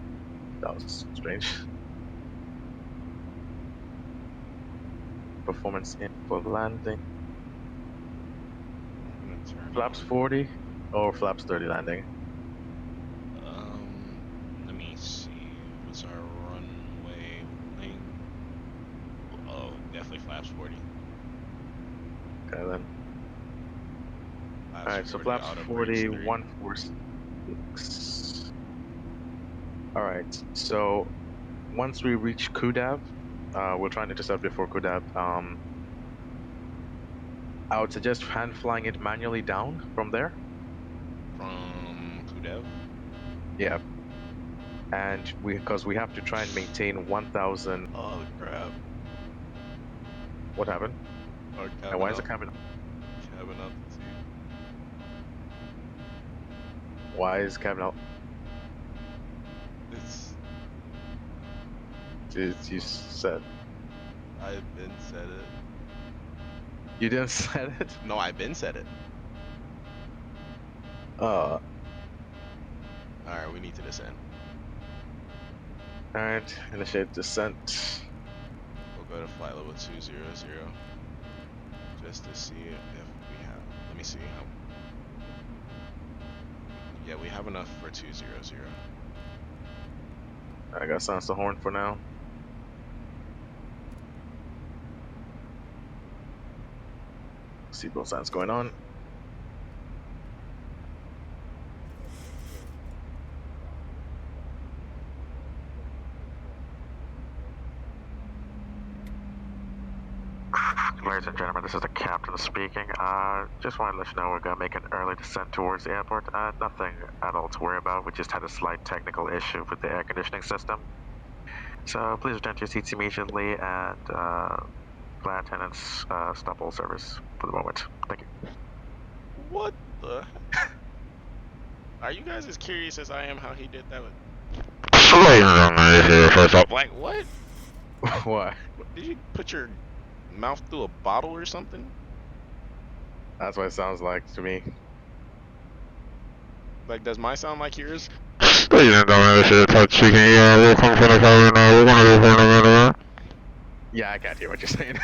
that was strange. Performance in for landing. I'm gonna turn Flaps on. 40 or flaps 30 landing. Let me see. What's our runway length? Oh, definitely flaps 40. Okay then. Flaps All right. So 40, flaps auto 40, brakes 3. 146. All right. So once we reach Kudav, we'll try and intercept before Kudav. I would suggest hand flying it manually down from there. From Kudev. Yeah. And because we have to try and maintain 1,000. Oh crap. What happened? Or And why is the cabin? cabin altitude. Why is cabin out? It's You said I've been said it. you didn't said it. No, I've been said it. All Alright, we need to descend. right. Initiate descent. We'll go to flight level 200 just to see if we have. Let me see how. Yeah, we have enough for 200. I got silence the horn for now. Seatbelt signs going on. Ladies and gentlemen, this is the captain speaking. Just wanted to let you know we're going to make an early descent towards the airport. Nothing at all to worry about. We just had a slight technical issue with the air conditioning system. So please return to your seats immediately and flight attendants stop all service for the moment. Thank you. What the? Are you guys as curious as I am how he did that? Like what? Why? Did you put your mouth through a bottle or something? That's what it sounds like to me. Like, does my sound like yours? Yeah, I can't hear what you're saying.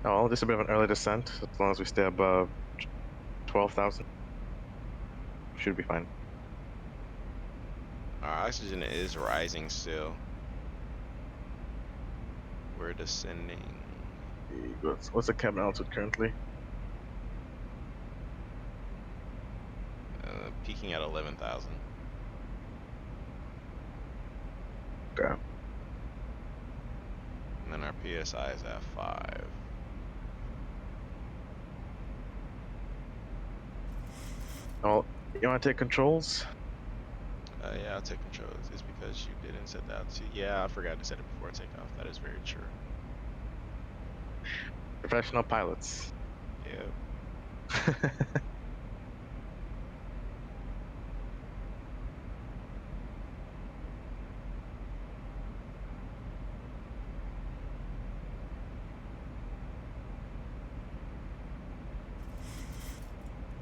Oh, just a bit of an early descent. As long as we stay above 12,000, should be fine. Our oxygen is rising still. We're descending. What's the cabin altitude currently? Peaking at 11,000. Okay. And then our PSI is at 5. Oh, you want to take controls? Yeah, I'll take controls. It's because you didn't set that to. Yeah, I forgot to set it before takeoff. That is very true. Professional pilots. Yeah.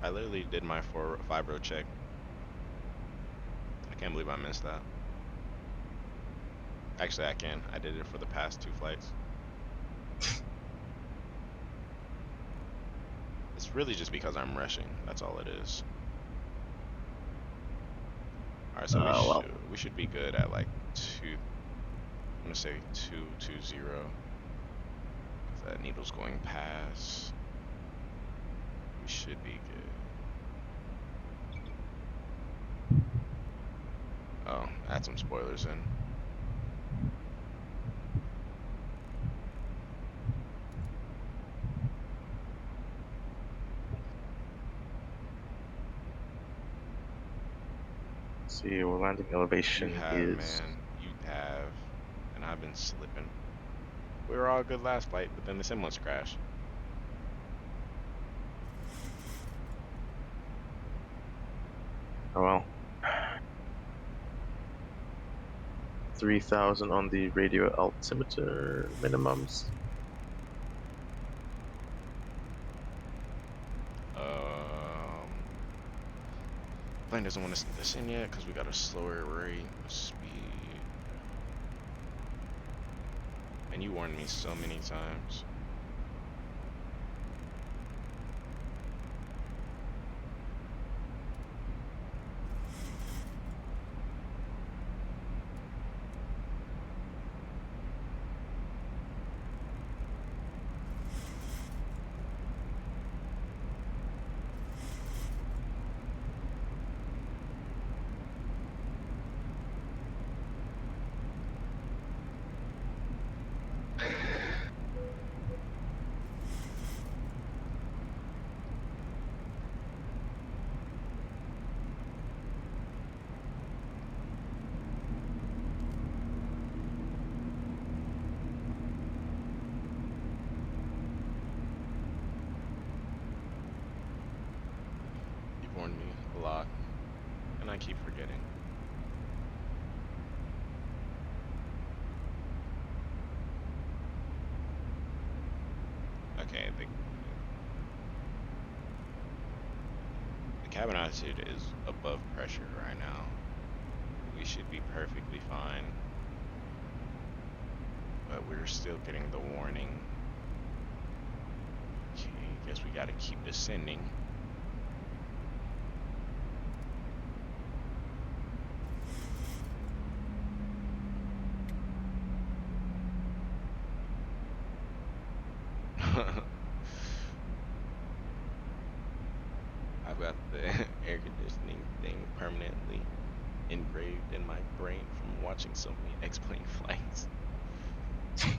I literally did my 5-row check. I can't believe I missed that. Actually, I can. I did it for the past 2 flights. It's really just because I'm rushing. That's all it is. Alright, so well. we should be good at like 2. I'm gonna say 220. Cause that needle's going past. We should be good. Oh, add some spoilers in. see, your landing elevation You have, is. man. You have. And I've been slipping. We were all good last flight, but then the sim must crash. Oh well. 3,000 on the radio altimeter minimums. Plane doesn't want to send this in yet because we got a slower rate of speed. And you warned me so many times. You've warned me a lot, and I keep forgetting. Okay, the cabin altitude is above pressure right now. We should be perfectly fine. But we're still getting the warning. Okay, guess we gotta keep descending. I've got the air conditioning thing permanently engraved in my brain from watching so many X-plane flights. And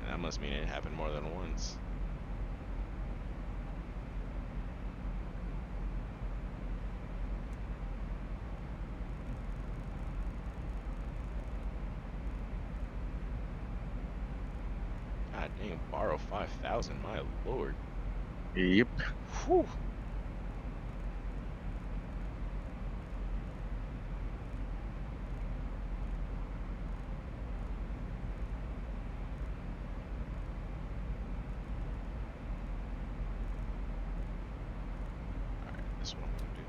that must mean it happened more than once. God dang, borrow 5,000, my lord. Yep. Whew. Alright, this is what I'm gonna do.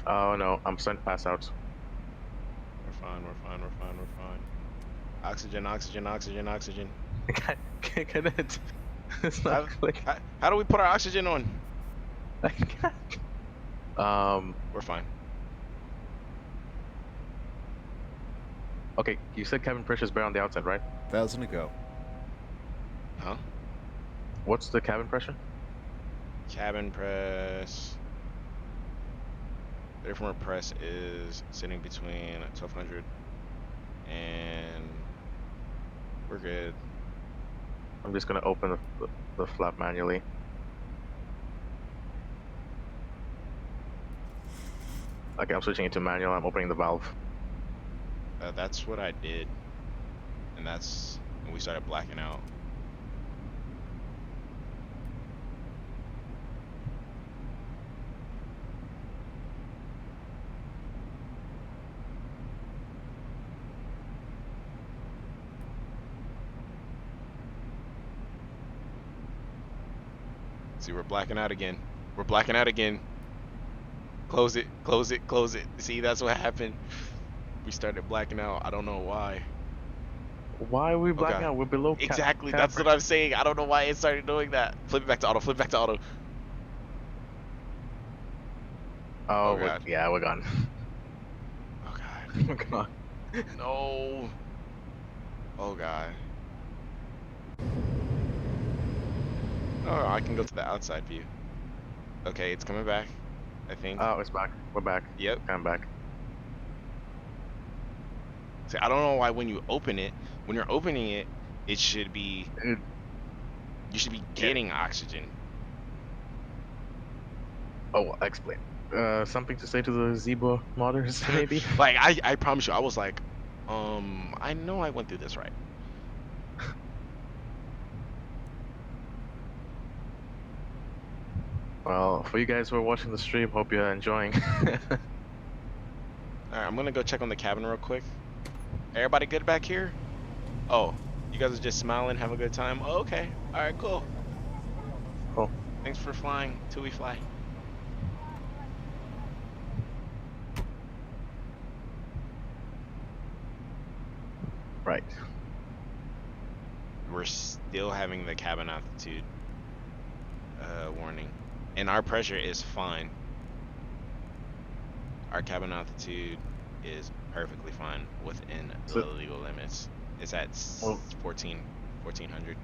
Oh no, I'm starting to pass out. We're fine, we're fine, we're fine, we're fine. Oxygen, oxygen, oxygen, oxygen. Can it? It's not clicking. How do we put our oxygen on? I can't. We're fine. Okay, you said cabin pressure is better on the outside, right? 1,000 to go. Huh? What's the cabin pressure? Cabin press. The airframe press is sitting between 1,200 and we're good. I'm just gonna open the flap manually. Okay, I'm switching it to manual. I'm opening the valve. That's what I did, and we started blacking out. See, we're blacking out again. We're blacking out again. Close it, close it, close it. See, that's what happened. We started blacking out. I don't know why. Why are we blacking Okay. out? We're below Exactly. cap That's what rate. I'm saying. I don't know why it started doing that. Flip it back to auto. Flip back to auto. Oh, Oh god. yeah, we're gone. Oh god. We're gone. No. Oh god. Oh, I can go to the outside view. Okay, it's coming back. I think. Oh, it's back. We're back. Yep. I'm back. See, I don't know why when you open it, when you're opening it, it should be, you should be getting oxygen. Oh, explain. Something to say to the ZIBO modders, maybe? Like, I promise you, I was like, I know I went through this right. Well, for you guys who are watching the stream, hope you're enjoying. Alright, I'm gonna go check on the cabin real quick. Everybody good back here? Oh, you guys are just smiling, have a good time? Oh, okay. Alright, cool. Cool. Thanks for flying till we fly. Right. We're still having the cabin altitude warning. And our pressure is fine. Our cabin altitude is perfectly fine within the legal limits. It's at 1400.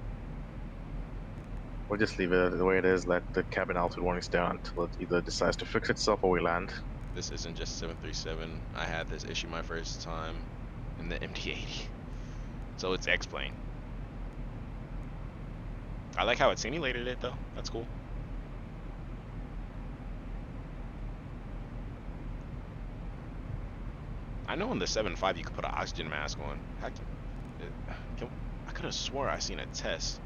We'll just leave it the way it is, let the cabin altitude warning stay on until it either decides to fix itself or we land. This isn't just 737. I had this issue my first time in the MD-80. So it's X-plane. I like how it simulated it though. That's cool. I know in the 7.5 you could put an oxygen mask on. I could have swore I seen a test.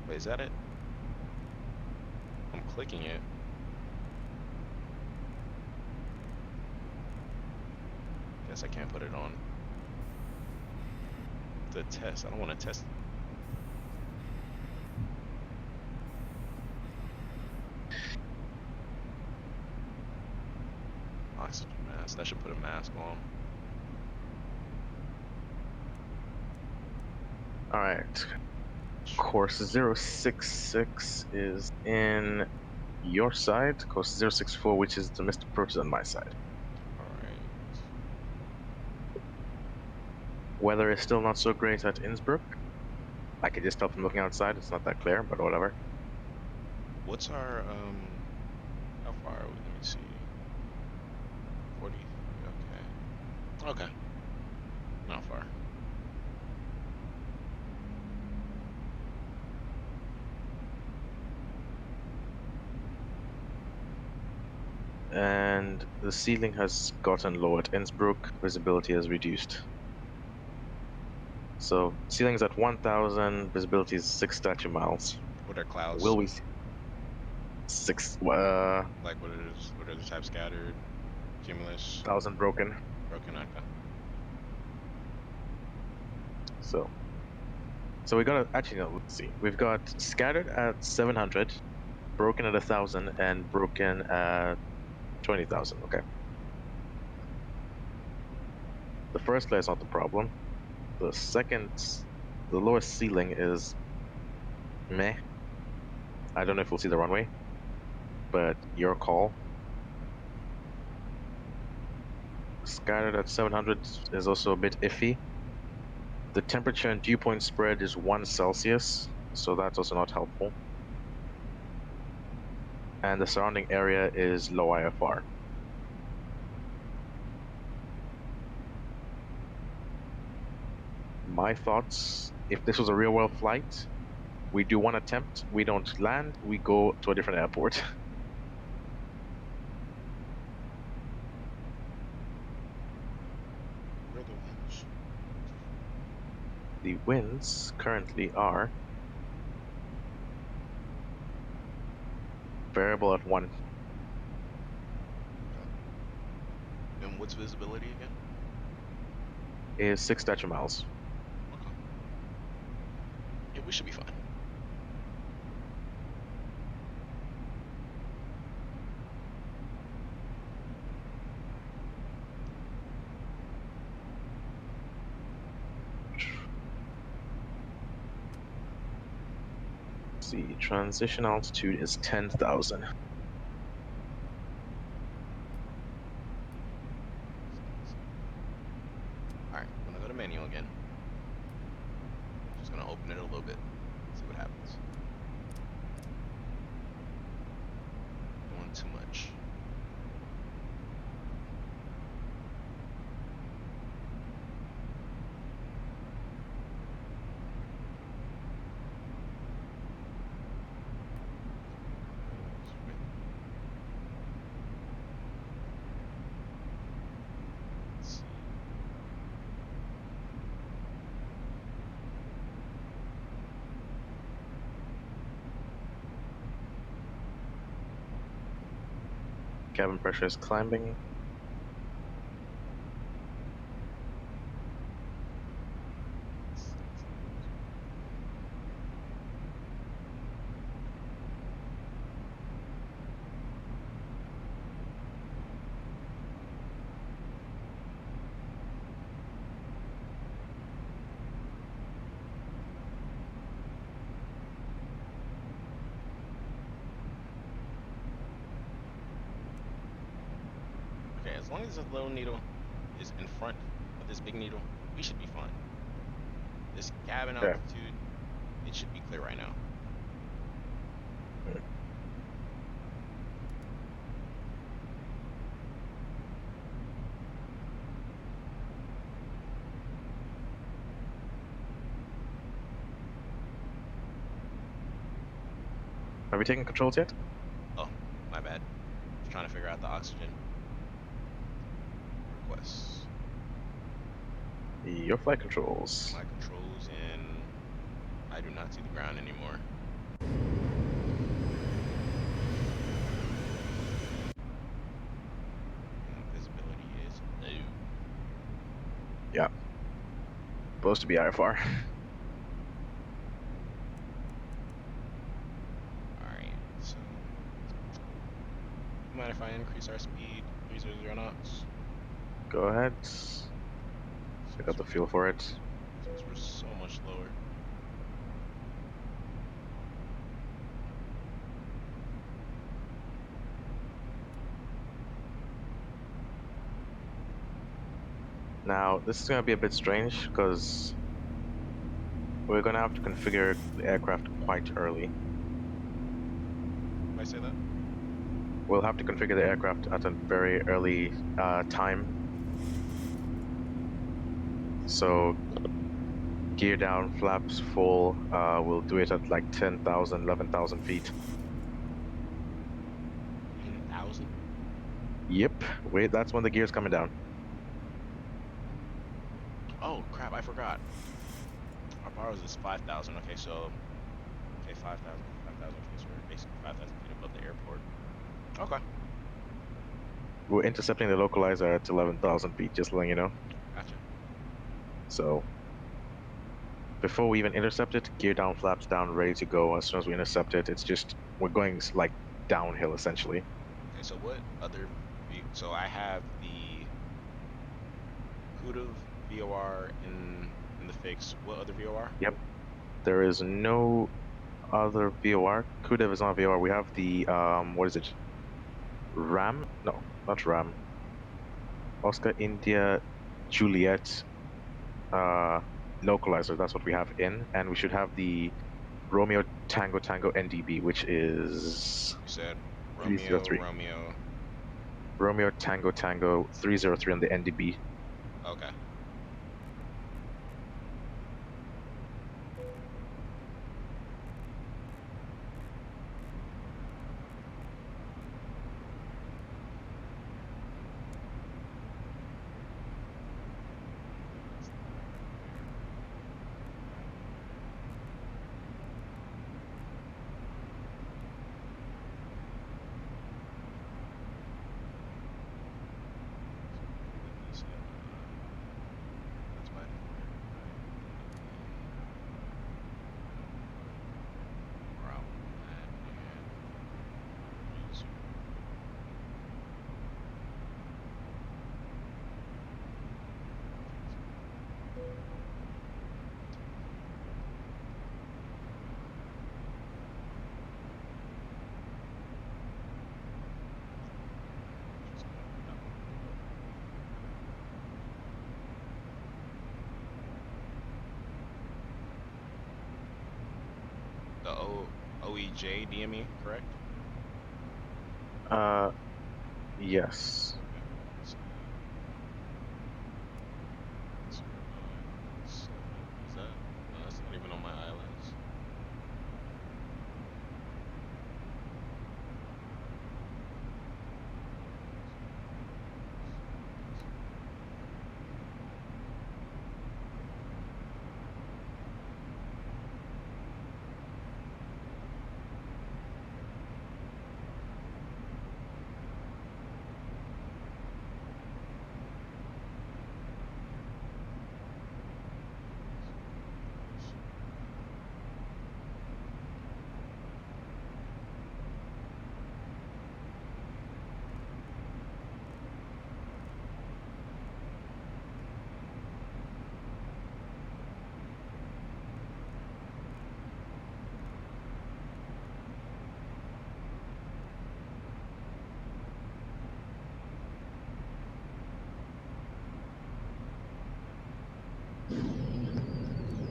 Wait, is that it? I'm clicking it. Guess I can't put it on. The test. I don't want to test. Oxygen mask. That should put a mask on. Alright. Course 066 is in your side. Course 064, which is the missed approach, is on my side. Alright. Weather is still not so great at Innsbruck. I can just tell from looking outside, it's not that clear, but whatever. What's our, how far are we? Let me see. 40. Okay. Okay. Not far. And the ceiling has gotten low at Innsbruck, visibility has reduced. So ceiling's at 1,000, visibility is 6 statute miles. What are clouds? Will we see 6? Like what are the types? Scattered, cumulus, 1,000 broken. broken. Okay. So we got actually no. Let's see. We've got scattered at 700, broken at 1,000, and broken at 20,000. Okay. The first layer is not the problem. The second, the lowest ceiling is meh. I don't know if we'll see the runway, but your call. Scattered at 700 is also a bit iffy. The temperature and dew point spread is 1 Celsius, so that's also not helpful. And the surrounding area is low IFR. My thoughts, if this was a real world flight, we do one attempt, we don't land, we go to a different airport. Where are the winds? The winds currently are variable at 1. And what's visibility again? Is 6 statute miles. Okay. Yeah, we should be fine. Let's see, transition altitude is 10,000. Alright, I'm gonna go to manual again. Just gonna open it a little bit, see what happens. Going too much. Let's see. Cabin pressure is climbing. Okay, as long as the little needle is in front of this big needle, we should be fine. This cabin Okay. altitude, it should be clear right now. Have we taken controls yet? Oh, my bad. Just trying to figure out the oxygen requests. Your flight controls. My controls, and I do not see the ground anymore. Visibility is low. Yeah. Supposed to be IFR. Alright, so you mind if I increase our speed 300 knots? Go ahead. I got the feel for it. Since we're so much lower. Now, this is going to be a bit strange because we're going to have to configure the aircraft quite early. Did I say that? We'll have to configure the aircraft at a very early time. So, gear down, flaps full, we'll do it at like 10,000, 11,000 feet. 10,000? Yep, wait, that's when the gear's coming down. Oh crap, I forgot. Our borrows is 5,000. Okay, so 5,000, 5,000 feet. So we're basically 5,000 feet above the airport. Okay, We're intercepting the localizer at 11,000 feet, just letting you know. gotcha. So, before we even intercept it, gear down, flaps down, ready to go. As soon as we intercept it, it's just, we're going like downhill essentially. Okay, so what other? So I have the CUDA VOR in the fix. What other VOR? Yep. There is no other VOR. Kudev is not VOR. We have the, what is it? RAM? No, not RAM. Oscar India Juliet localizer. That's what we have in. And we should have the Romeo Tango Tango NDB, which is You said Romeo, 303. Romeo. Romeo Tango Tango 303 on the NDB. Okay. The OEJ DME, correct? Yes. Okay. Let's see. 0917. Is that? No, that's not even on my ILS. There.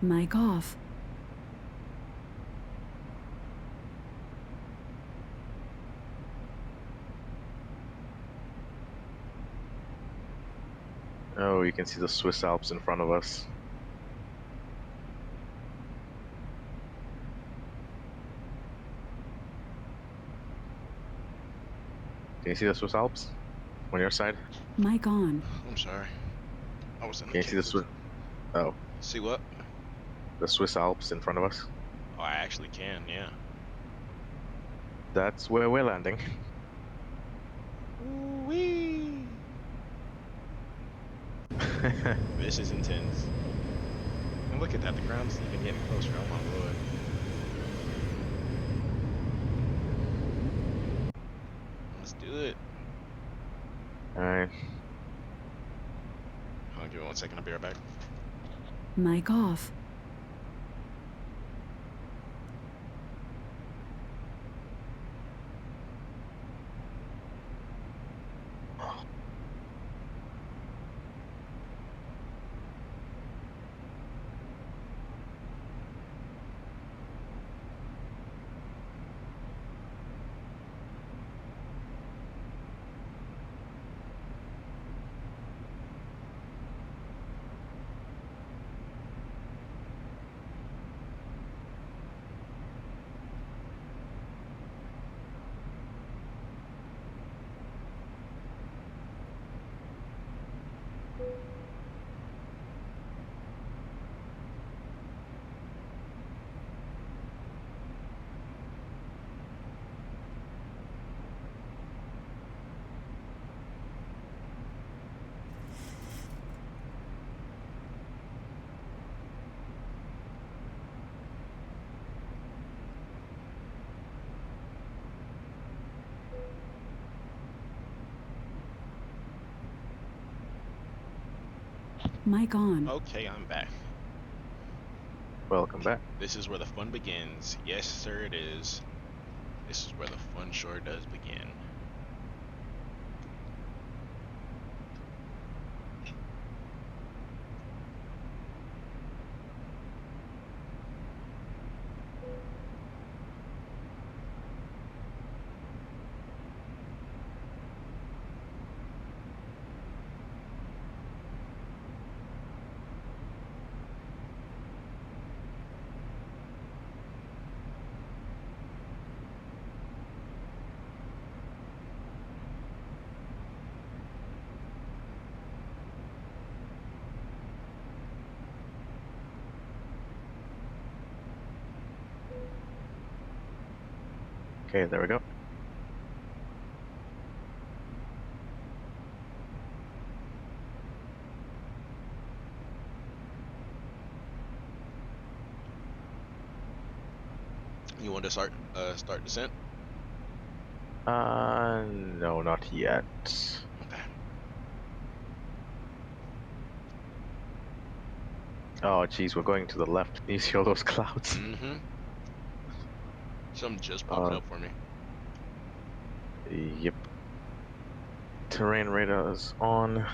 Mic off. Oh, you can see the Swiss Alps in front of us. Can you see the Swiss Alps on your side? Mic on. I'm sorry. I was in the Can you see the kitchen. Swiss? Oh, See what? the Swiss Alps in front of us. Oh, I actually can, yeah. That's where we're landing. Wee. This is intense. And look at that, the ground's even getting closer. Oh my lord. Let's do it. All right. Hold on, give me 1 second. I'll be right back. Mic off. Mic on. Okay, I'm back. Welcome back. This is where the fun begins. Yes, sir, it is. This is where the fun sure does begin. Okay, there we go. You want to start descent? No, not yet. Okay. Oh, geez, we're going to the left. Can you see all those clouds? Mm-hmm. Something just popped up for me. Yep. Terrain radar is on.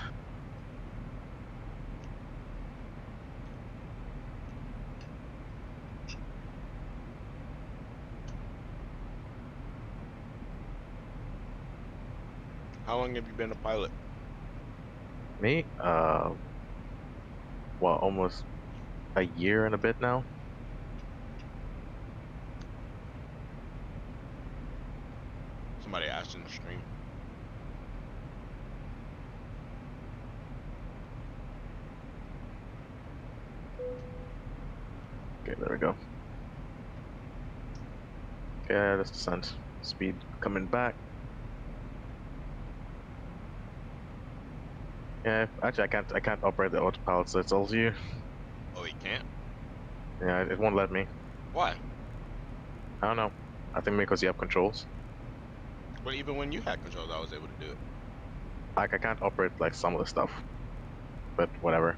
How long have you been a pilot? Me? Well, almost a year and a bit now. Somebody asked in the stream. Okay, there we go. Okay, that's descent. Speed coming back. Yeah, actually, I can't operate the autopilot, so it's all you. Oh, he can't? Yeah, it won't let me. Why? I don't know. I think because you have controls. Well, even when you had controls, I was able to do it. Like, I can't operate, like, some of the stuff. But whatever.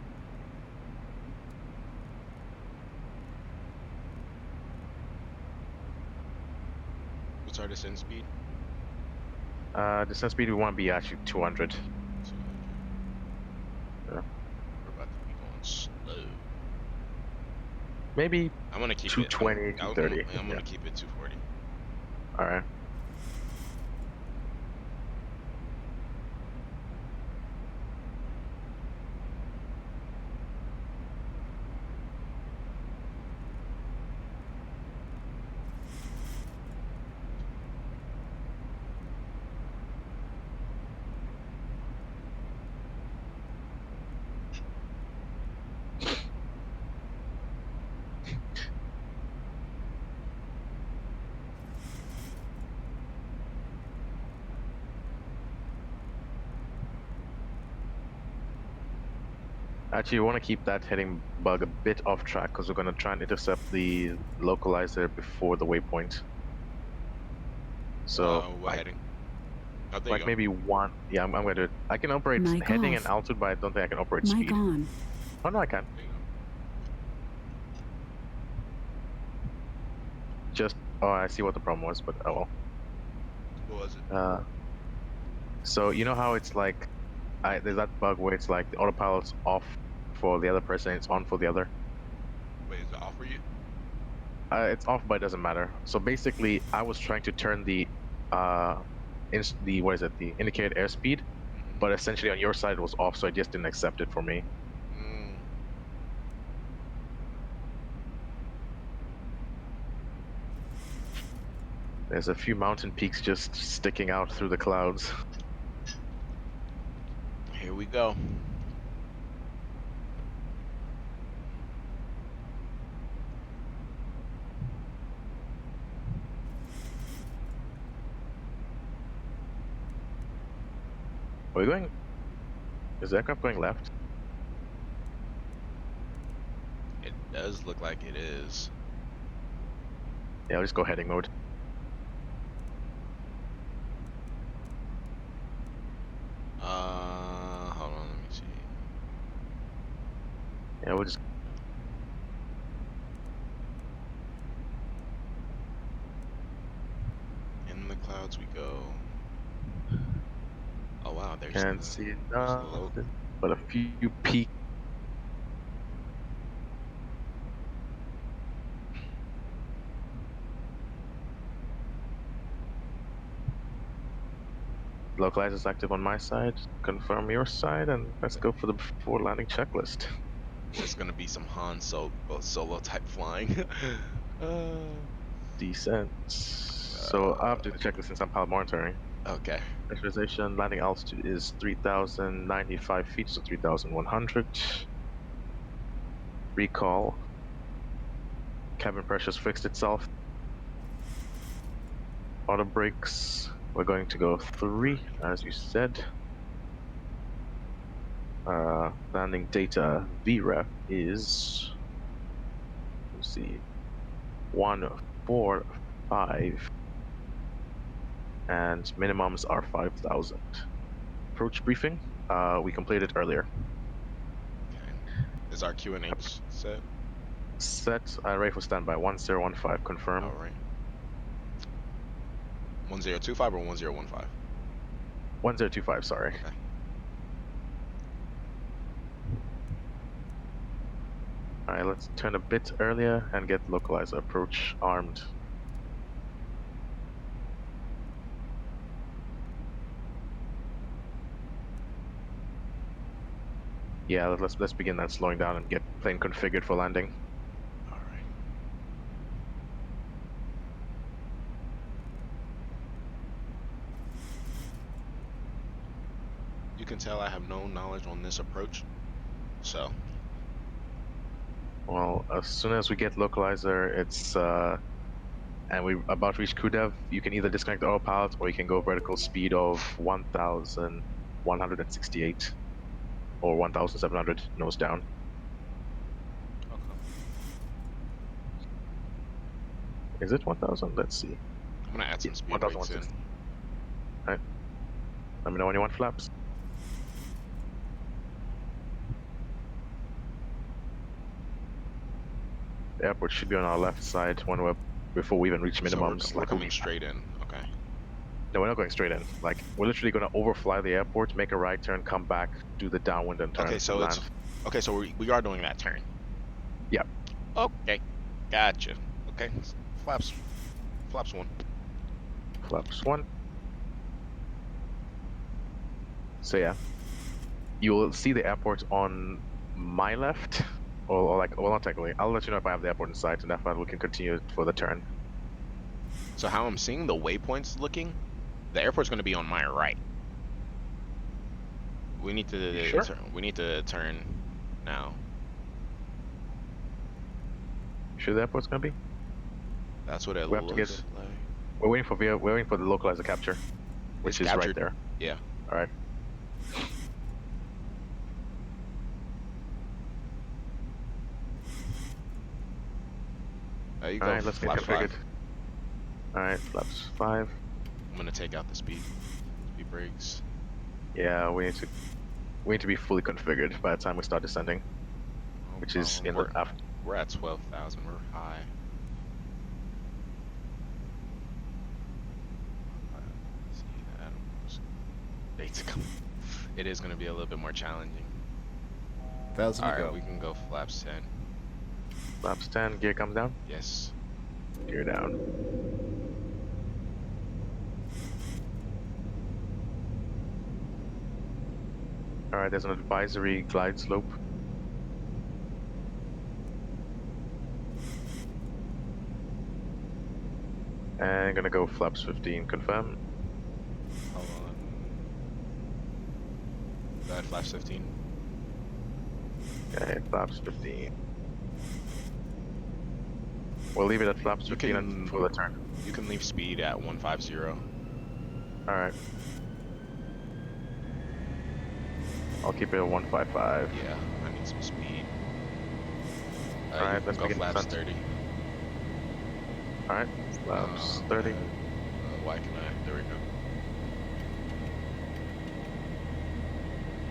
What's our descent speed? Descent speed, we want to be actually 200. 200. Yeah. We're about to be going slow. Maybe I'm gonna keep 220, it. 230. I'm gonna keep it 240. Alright. Actually, you want to keep that heading bug a bit off track because we're going to try and intercept the localizer before the waypoint. So, What heading? Oh, there you like go. maybe one. Yeah, I'm going to do it. I can operate Mic heading off. and altitude, but I don't think I can operate Mic speed. on. Oh, no, I can. There you go. Just, oh, I see what the problem was, but oh well. What was it? So, you know how it's like, there's that bug where it's like the autopilot's off for the other person, it's on for the other. Wait, is it off for you? It's off, but it doesn't matter. So basically, I was trying to turn the, what is it, the indicated airspeed, but essentially on your side it was off, so it just didn't accept it for me. Mm. There's a few mountain peaks just sticking out through the clouds. Here we go. Are we going? Is the aircraft going left? It does look like it is. Yeah, I'll just go heading mode. Hold on, let me see. Yeah, we'll just. In the clouds we go. Oh wow, Can't see there's the low. nothing but a few peaks. Localizer is active on my side. Confirm your side, and let's go for the before landing checklist. There's gonna be some solo type flying. uh, Descent. So I have to check this since I'm pilot monitoring. okay. Pressurization landing altitude is 3,095 feet, so 3,100. Recall. Cabin pressure's fixed itself. Auto brakes, we're going to go 3, as you said. Landing data VREF is, let's see, 145, and minimums are 5,000. Approach briefing, we completed earlier. Okay. Is our QNH set? Set, ready for standby, 1015, confirm. All right. 1025 or 1015? 1025, sorry. Okay. Alright, let's turn a bit earlier and get localizer approach armed. Yeah, let's begin that slowing down and get plane configured for landing. All right. You can tell I have no knowledge on this approach, so. Well, as soon as we get localizer, it's and we're about to reach CUDEV, you can either disconnect the autopilot or you can go vertical speed of 1,168 or 1,700 nose down. Okay. Is it 1,000? Let's see. I'm gonna add some speed 1,000, brakes in. Alright. Let me know when you want flaps. The airport should be on our left side when before we even reach So minimums. we're coming straight in. Okay. No, we're not going straight in. Like, we're literally going to overfly the airport, make a right turn, come back, do the downwind and turn. Okay, so land. okay, so we are doing that turn. Yeah. Okay, gotcha. Okay, flaps 1. Flaps 1. So yeah, you will see the airport on my left, or like, well, not technically. I'll let you know if I have the airport in sight, and if not, we can continue for the turn. So how I'm seeing the waypoints looking, the airport's going to be on my right. We need to Sure? we need to turn now. Sure the airport's gonna be? That's what it We have to looks get- like. We're waiting for the localizer capture, which It's is right captured. there. Yeah. All right. There you All go. right, let's get Flaps 5. configured. All right, flaps 5. I'm gonna take out the speed brakes. Yeah, we need to be fully configured by the time we start descending, No which is in problem. the after. We're at 12,000. We're high. See that dates come. It is gonna be a little bit more challenging. 1,000 All to right, go. we can go flaps 10. Flaps 10, gear comes down. Yes. Gear down. All right, there's an advisory glide slope. And gonna go flaps 15, confirm. Hold on. Go ahead, flaps 15. Okay, flaps 15. We'll leave it at flaps You 15 can- for the turn. You can leave speed at 150. All right. I'll keep it at 155. Yeah, I need some speed. All right, you let's can go begin flaps descent. 30. All right, flaps 30. Why can I? There we go.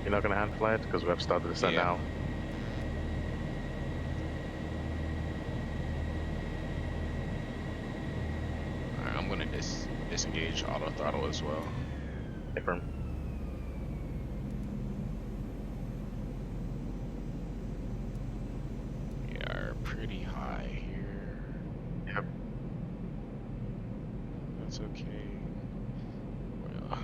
You're not gonna hand fly it because we have started the descent Yeah. now. Alright, I'm gonna disengage auto throttle as well. Confirm. We are pretty high here. Yep. That's okay. Well,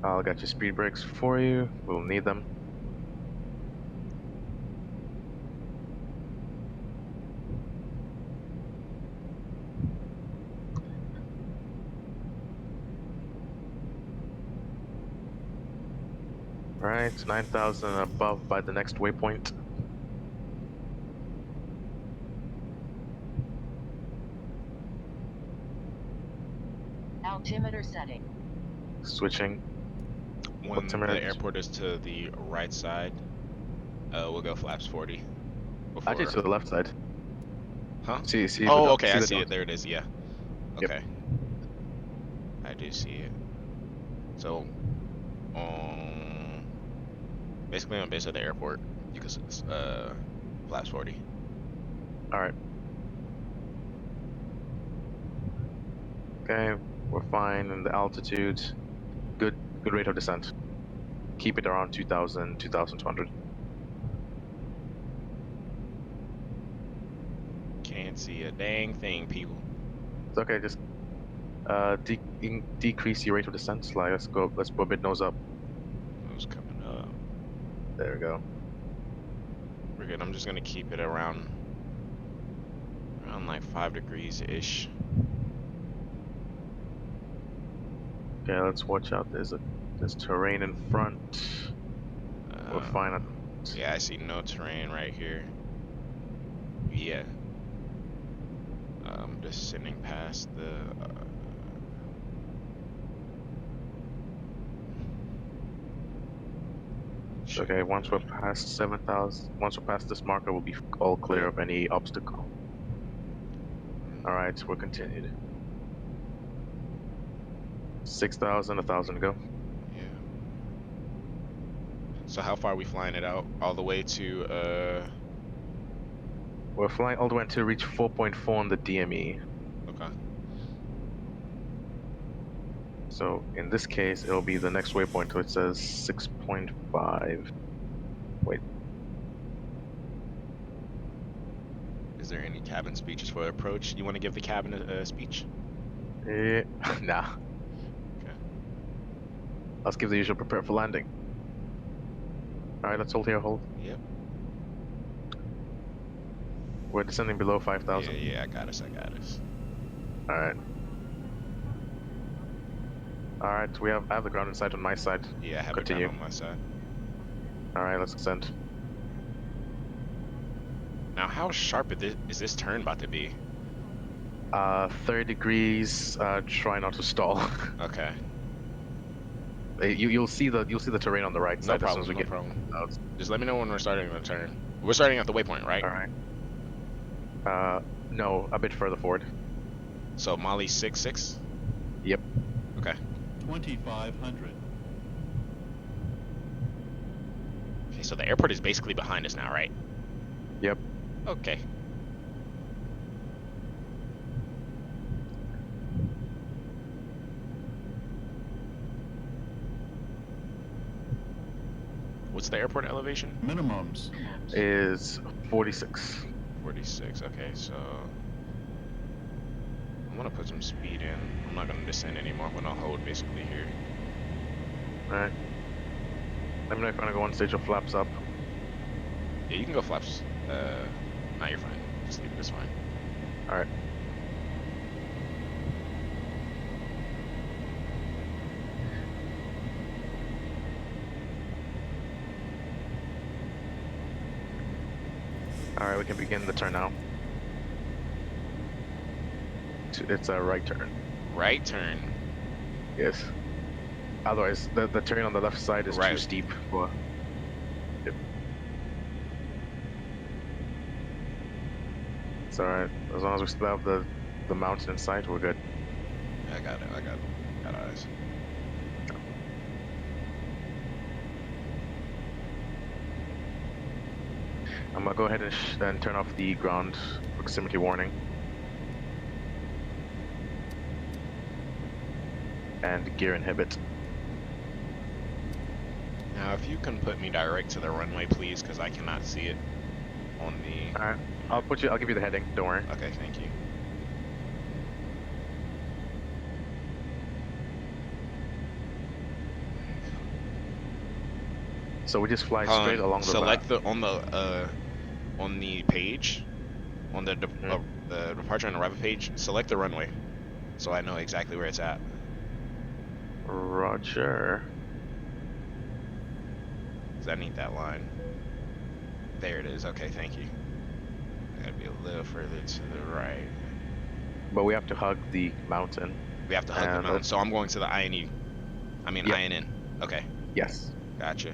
I'll get your speed brakes for you. We'll need them. Alright, 9,000 above by the next waypoint. Altimeter setting. Switching. When Altimeter. the airport is to the right side, we'll go flaps 40. Actually, Before, to the left side. huh? See Oh, the okay, I the see dot. it. There it is. Yeah. Yep. Okay. I do see it. So, basically on base at the airport because it's flaps 40. All right. Okay, we're fine in the altitude. Good rate of descent. Keep it around 2,000, 2,200. Can't see a dang thing, people. It's okay. Just decrease your rate of descent. Like let's go a bit nose up. Who's coming up? There we go. We're good. I'm just gonna keep it around like 5 degrees ish. Okay, let's watch out. There's terrain in front. We're fine. Yeah, I see no terrain right here. Yeah. Just sending past the. Okay, once we're past 7,000, once we're past this marker, we'll be all clear of any obstacle. All right, we're continued. 6,000, 1,000 to go. Yeah. So how far are we flying it out? All the way to We're flying all the way until reach 4.4 on the DME. Okay. So in this case, it'll be the next waypoint, which says 6.5. Wait. Is there any cabin speeches for approach? You want to give the cabin a speech? Nah. Okay. Let's give the usual prepare for landing. Alright, let's hold here, hold. Yep. We're descending below 5,000. Yeah, I got us. Alright. Alright, I have the ground in sight on my side. Yeah, I have Continue. the ground on my side. Alright, let's ascend. Now, how sharp is this turn about to be? 30 degrees, try not to stall. Okay. You'll see the terrain on the right side No as soon as we problem. get out. Just let me know when we're starting the turn. We're starting at the waypoint, right? Alright. No, a bit further forward. So Molly 6-6? Yep. Okay. 2,500. Okay, so the airport is basically behind us now, right? Yep. Okay. What's the airport elevation? Minimums. Is 46. 46. Okay, so I'm gonna put some speed in. I'm not gonna descend anymore. I'm gonna hold basically here. Alright. Let me know if you want to go on stage or flaps up. Yeah, you can go flaps. Nah, you're fine. Just leave it. It's fine. Alright. Alright, we can begin the turn now. It's a right turn. Right turn. Yes. Otherwise, the turn on the left side is too Right. steep for. Yep. It's alright. As long as we still have the mountain in sight, we're good. I got it. Got eyes. I'm gonna go ahead and turn off the ground proximity warning. And gear inhibit. Now, if you can put me direct to the runway, please, because I cannot see it on the. Alright. I'll give you the heading, don't worry. Okay, thank you. So we just fly straight along the select the on the page, on the the departure and arrival page. Select the runway, so I know exactly where it's at. Roger. 'Cause I need that line. There it is. Okay, thank you. Gotta be a little further to the right. But we have to hug the mountain. We have to hug the And mountain. So I'm going to the INU. I mean Yep. INN. Okay, yes. gotcha.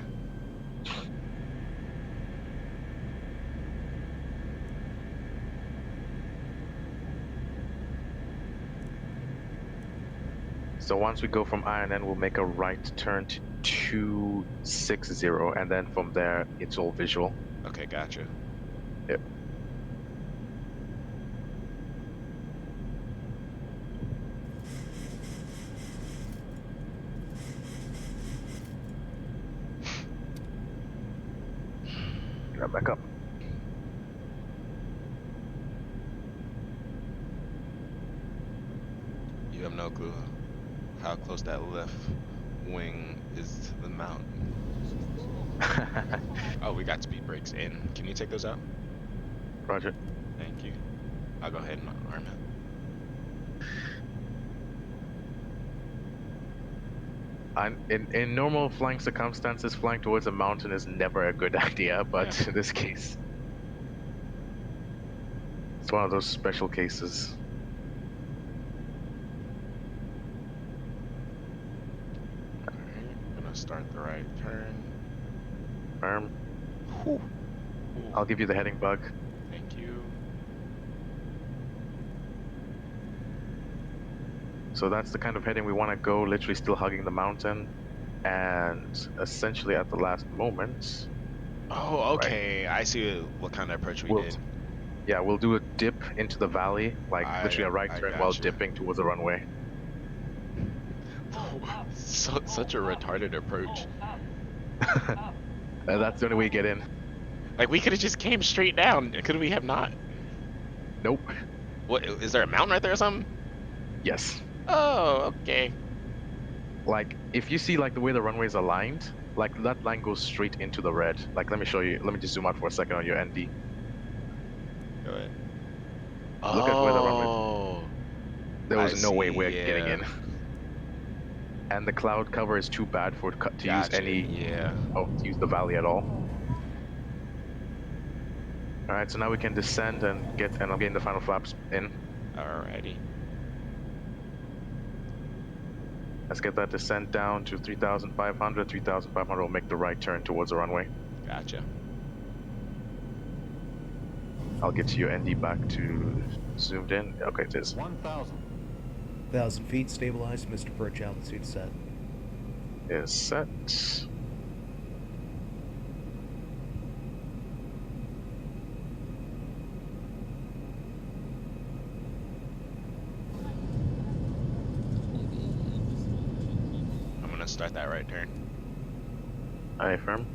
So once we go from INN, we'll make a right turn to 260, and then from there, it's all visual. Okay, gotcha. Yep. Get back up. You have no clue how close that left wing is to the mountain. Oh, we got speed brakes in. Can you take those out? Roger. Thank you. I'll go ahead and arm it. In normal flying circumstances, flying towards a mountain is never a good idea, but in this case, it's one of those special cases. Alright, I'm gonna start the right turn. Firm. Whew. I'll give you the heading bug. Thank you. So that's the kind of heading we want to go, literally still hugging the mountain. And essentially at the last moment, Oh, okay. I see what kind of approach we we'll, did. yeah, we'll do a dip into the valley, like literally a right I turn while gotcha. dipping towards the runway. Such a retarded approach. That's the only way you get in. Like, we could have just came straight down. Could we have not? Nope. What, is there a mountain right there or something? Yes. Oh, okay. Like, if you see like the way the runway is aligned, like that line goes straight into the red. Like, let me show you. Let me just zoom out for a second on your ND. Go ahead. Look at where the runway. Oh, There was I no way see, we're getting yeah. in. And the cloud cover is too bad for it to use Gotcha, any. yeah. Oh, to use the valley at all. All right, so now we can descend and I'm getting the final flaps in. Alrighty. Let's get that descent down to 3,500. 3,500 will make the right turn towards the runway. Gotcha. I'll get your ND back to zoomed in. Okay, it is. 1,000. 1,000 feet, stabilized, Mr. Perch, altitude set. Is set. I'm gonna start that right turn. Aye, firm.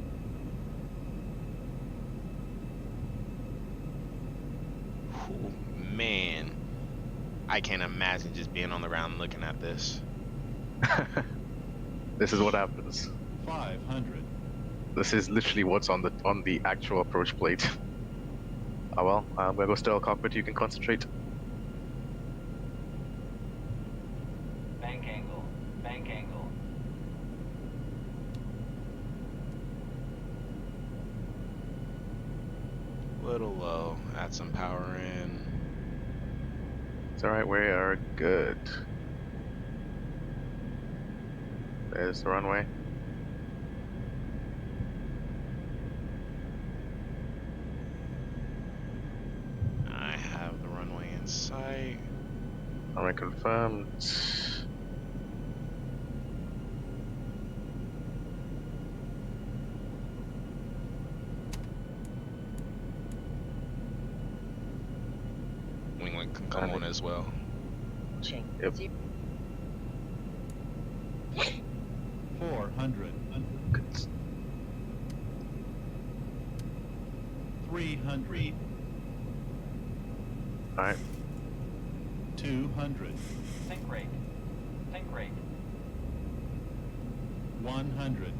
Ooh, man, I can't imagine just being on the ground looking at this. This is what happens. 500. This is literally what's on the actual approach plate. Oh well, I'm gonna go sterile cockpit. You can concentrate. Bank angle. Bank angle. Little low. Add some power in. It's all right. We are good. There's the runway. I have the runway in sight. Runway confirmed. Winglet can come on as well. Yep. 400. 300. All right. 200. Think rate. Think rate. 100.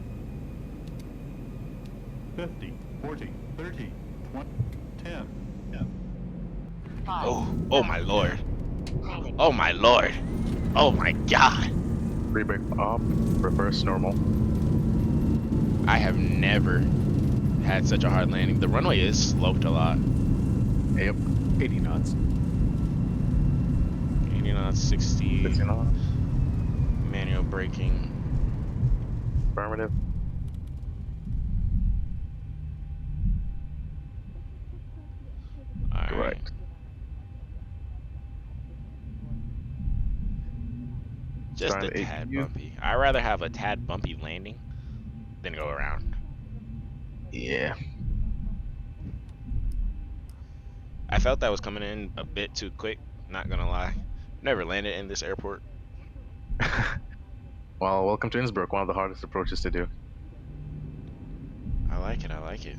50. 40. 30. 20. 10. 5. Oh my lord. Oh my lord. Oh my god. Re-brake off. Reverse normal. I have never had such a hard landing. The runway is sloped a lot. Yep. 80 knots. 80 knots, 60. 60 knots. manual braking. Affirmative. All right. Correct. Just a Starting the tad APU. bumpy. I'd rather have a tad bumpy landing than go around. Yeah. I felt that was coming in a bit too quick, not gonna lie. Never landed in this airport. Well, welcome to Innsbruck, one of the hardest approaches to do. I like it, I like it.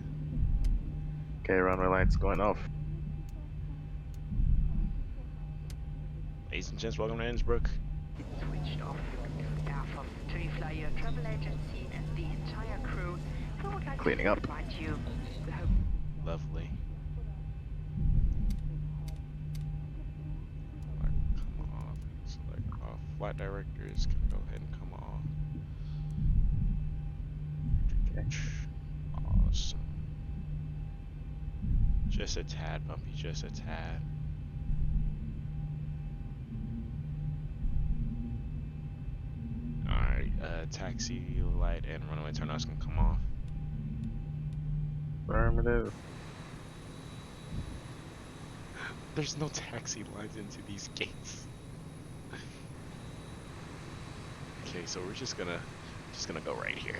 Okay, runway lights going off. Ladies and gents, welcome to Innsbruck. Switched off. Air Force to fly your travel agency and the entire crew. We would like Cleaning to up. provide you the hope. Lovely. Come off. Select off. Flight directors can go ahead and come off. Awesome. Just a tad bumpy, just a tad. Alright, taxi light and runway turnoffs can come off. Affirmative. There's no taxi lines into these gates. Okay, so we're just gonna go right here.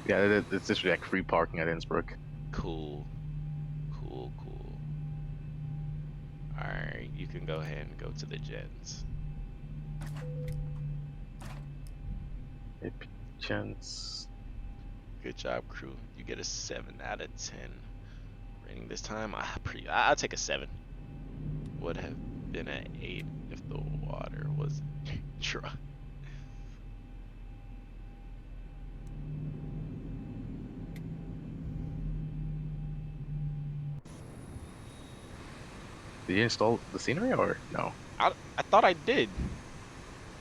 Yeah, it's literally like free parking at Innsbruck. Cool. Cool, cool. Alright, you can go ahead and go to the jets. Chance. Good job, crew. You get a 7 out of 10. Rating this time, I'll take a 7. Would have been an 8 if the water was dry. Did you install the scenery or no? I thought I did.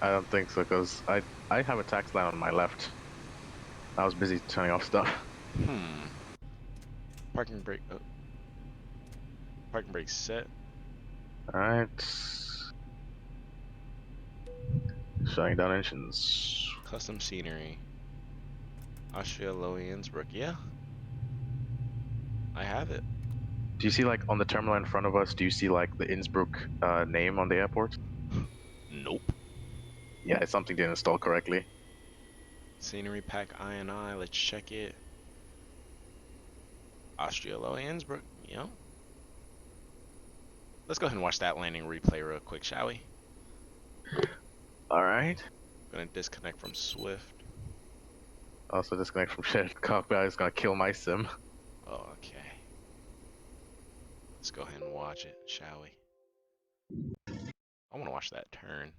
I don't think so, because I have a tax line on my left. I was busy turning off stuff. Parking brake. Oh. Parking brake set. Alright. Shutting down engines. Custom scenery. EDDL-LOWI Innsbruck. Yeah. I have it. Do you see, like, on the terminal in front of us, do you see, like, the Innsbruck name on the airport? Nope. Yeah, it's something didn't install correctly. Scenery pack INI. Let's check it. EDDL-LOWI Innsbruck. Yep. Let's go ahead and watch that landing replay real quick, shall we? Alright. Gonna disconnect from Swift. Also disconnect from shared cockpit. It's gonna kill my sim. Oh, okay. Let's go ahead and watch it, shall we? I want to watch that turn.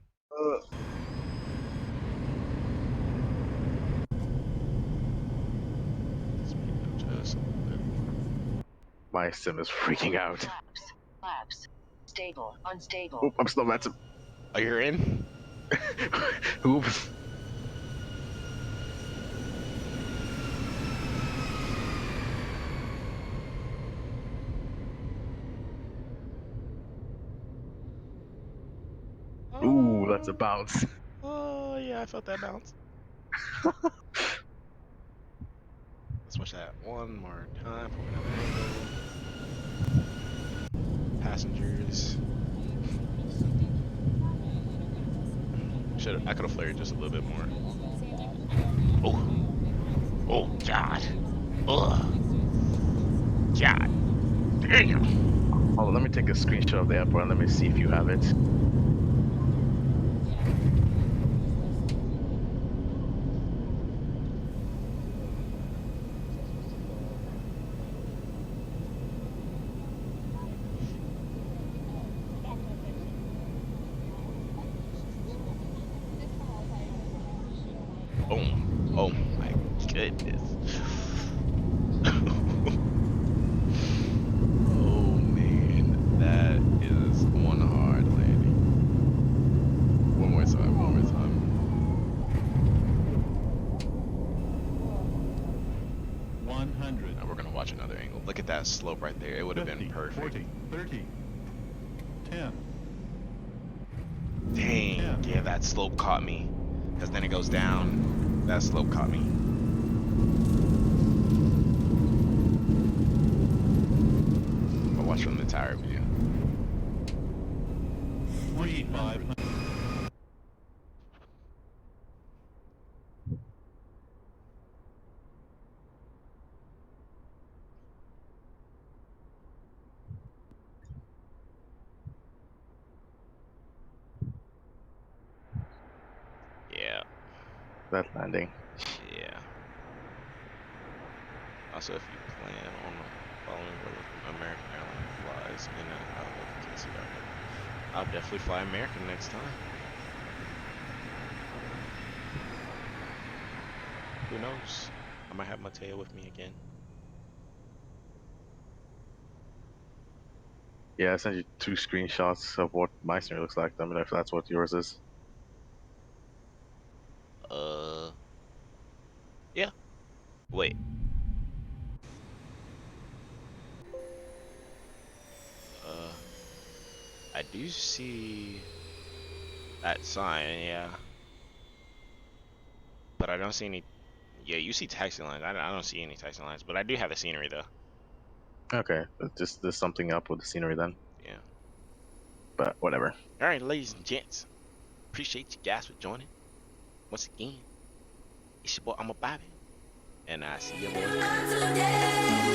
Speed adjust a little bit. My sim is freaking out. Flaps. Stable. Unstable. Oop, I'm still VATSIM. Oh, you're in? Oops. Ooh, that's a bounce. Oh, yeah, I felt that bounce. Let's watch that one more time from another angle. Passengers. I could have flared just a little bit more. Oh. Oh, God. Ugh. God. Damn. Hold on, let me take a screenshot of the airport and let me see if you have it. Boom. Oh my goodness. Oh man, that is one hard landing. One more time, one more time. 100. Now we're gonna watch another angle. Look at that slope right there. It would have 50, been perfect. 40, 30, 10. Dang, 10. yeah, that slope caught me. because then it goes down. That slope caught me. But watch from the tower view. 2500. Yeah, That landing. yeah. Also, if you plan on following where American Airlines flies in and out of KCR, I'll definitely fly American next time. Who knows? I might have Mateo with me again. Yeah, I sent you 2 screenshots of what my scenery looks like. I mean, if that's what yours is. Yeah. Wait. I do see that sign, yeah. But I don't see any. Yeah, you see taxi lines. I don't see any taxi lines, but I do have the scenery though. Okay, just there's something up with the scenery then. Yeah. But whatever. All right, ladies and gents. Appreciate you guys for joining. Once again, it's your boy, I'm a Bobby. And I see you boys.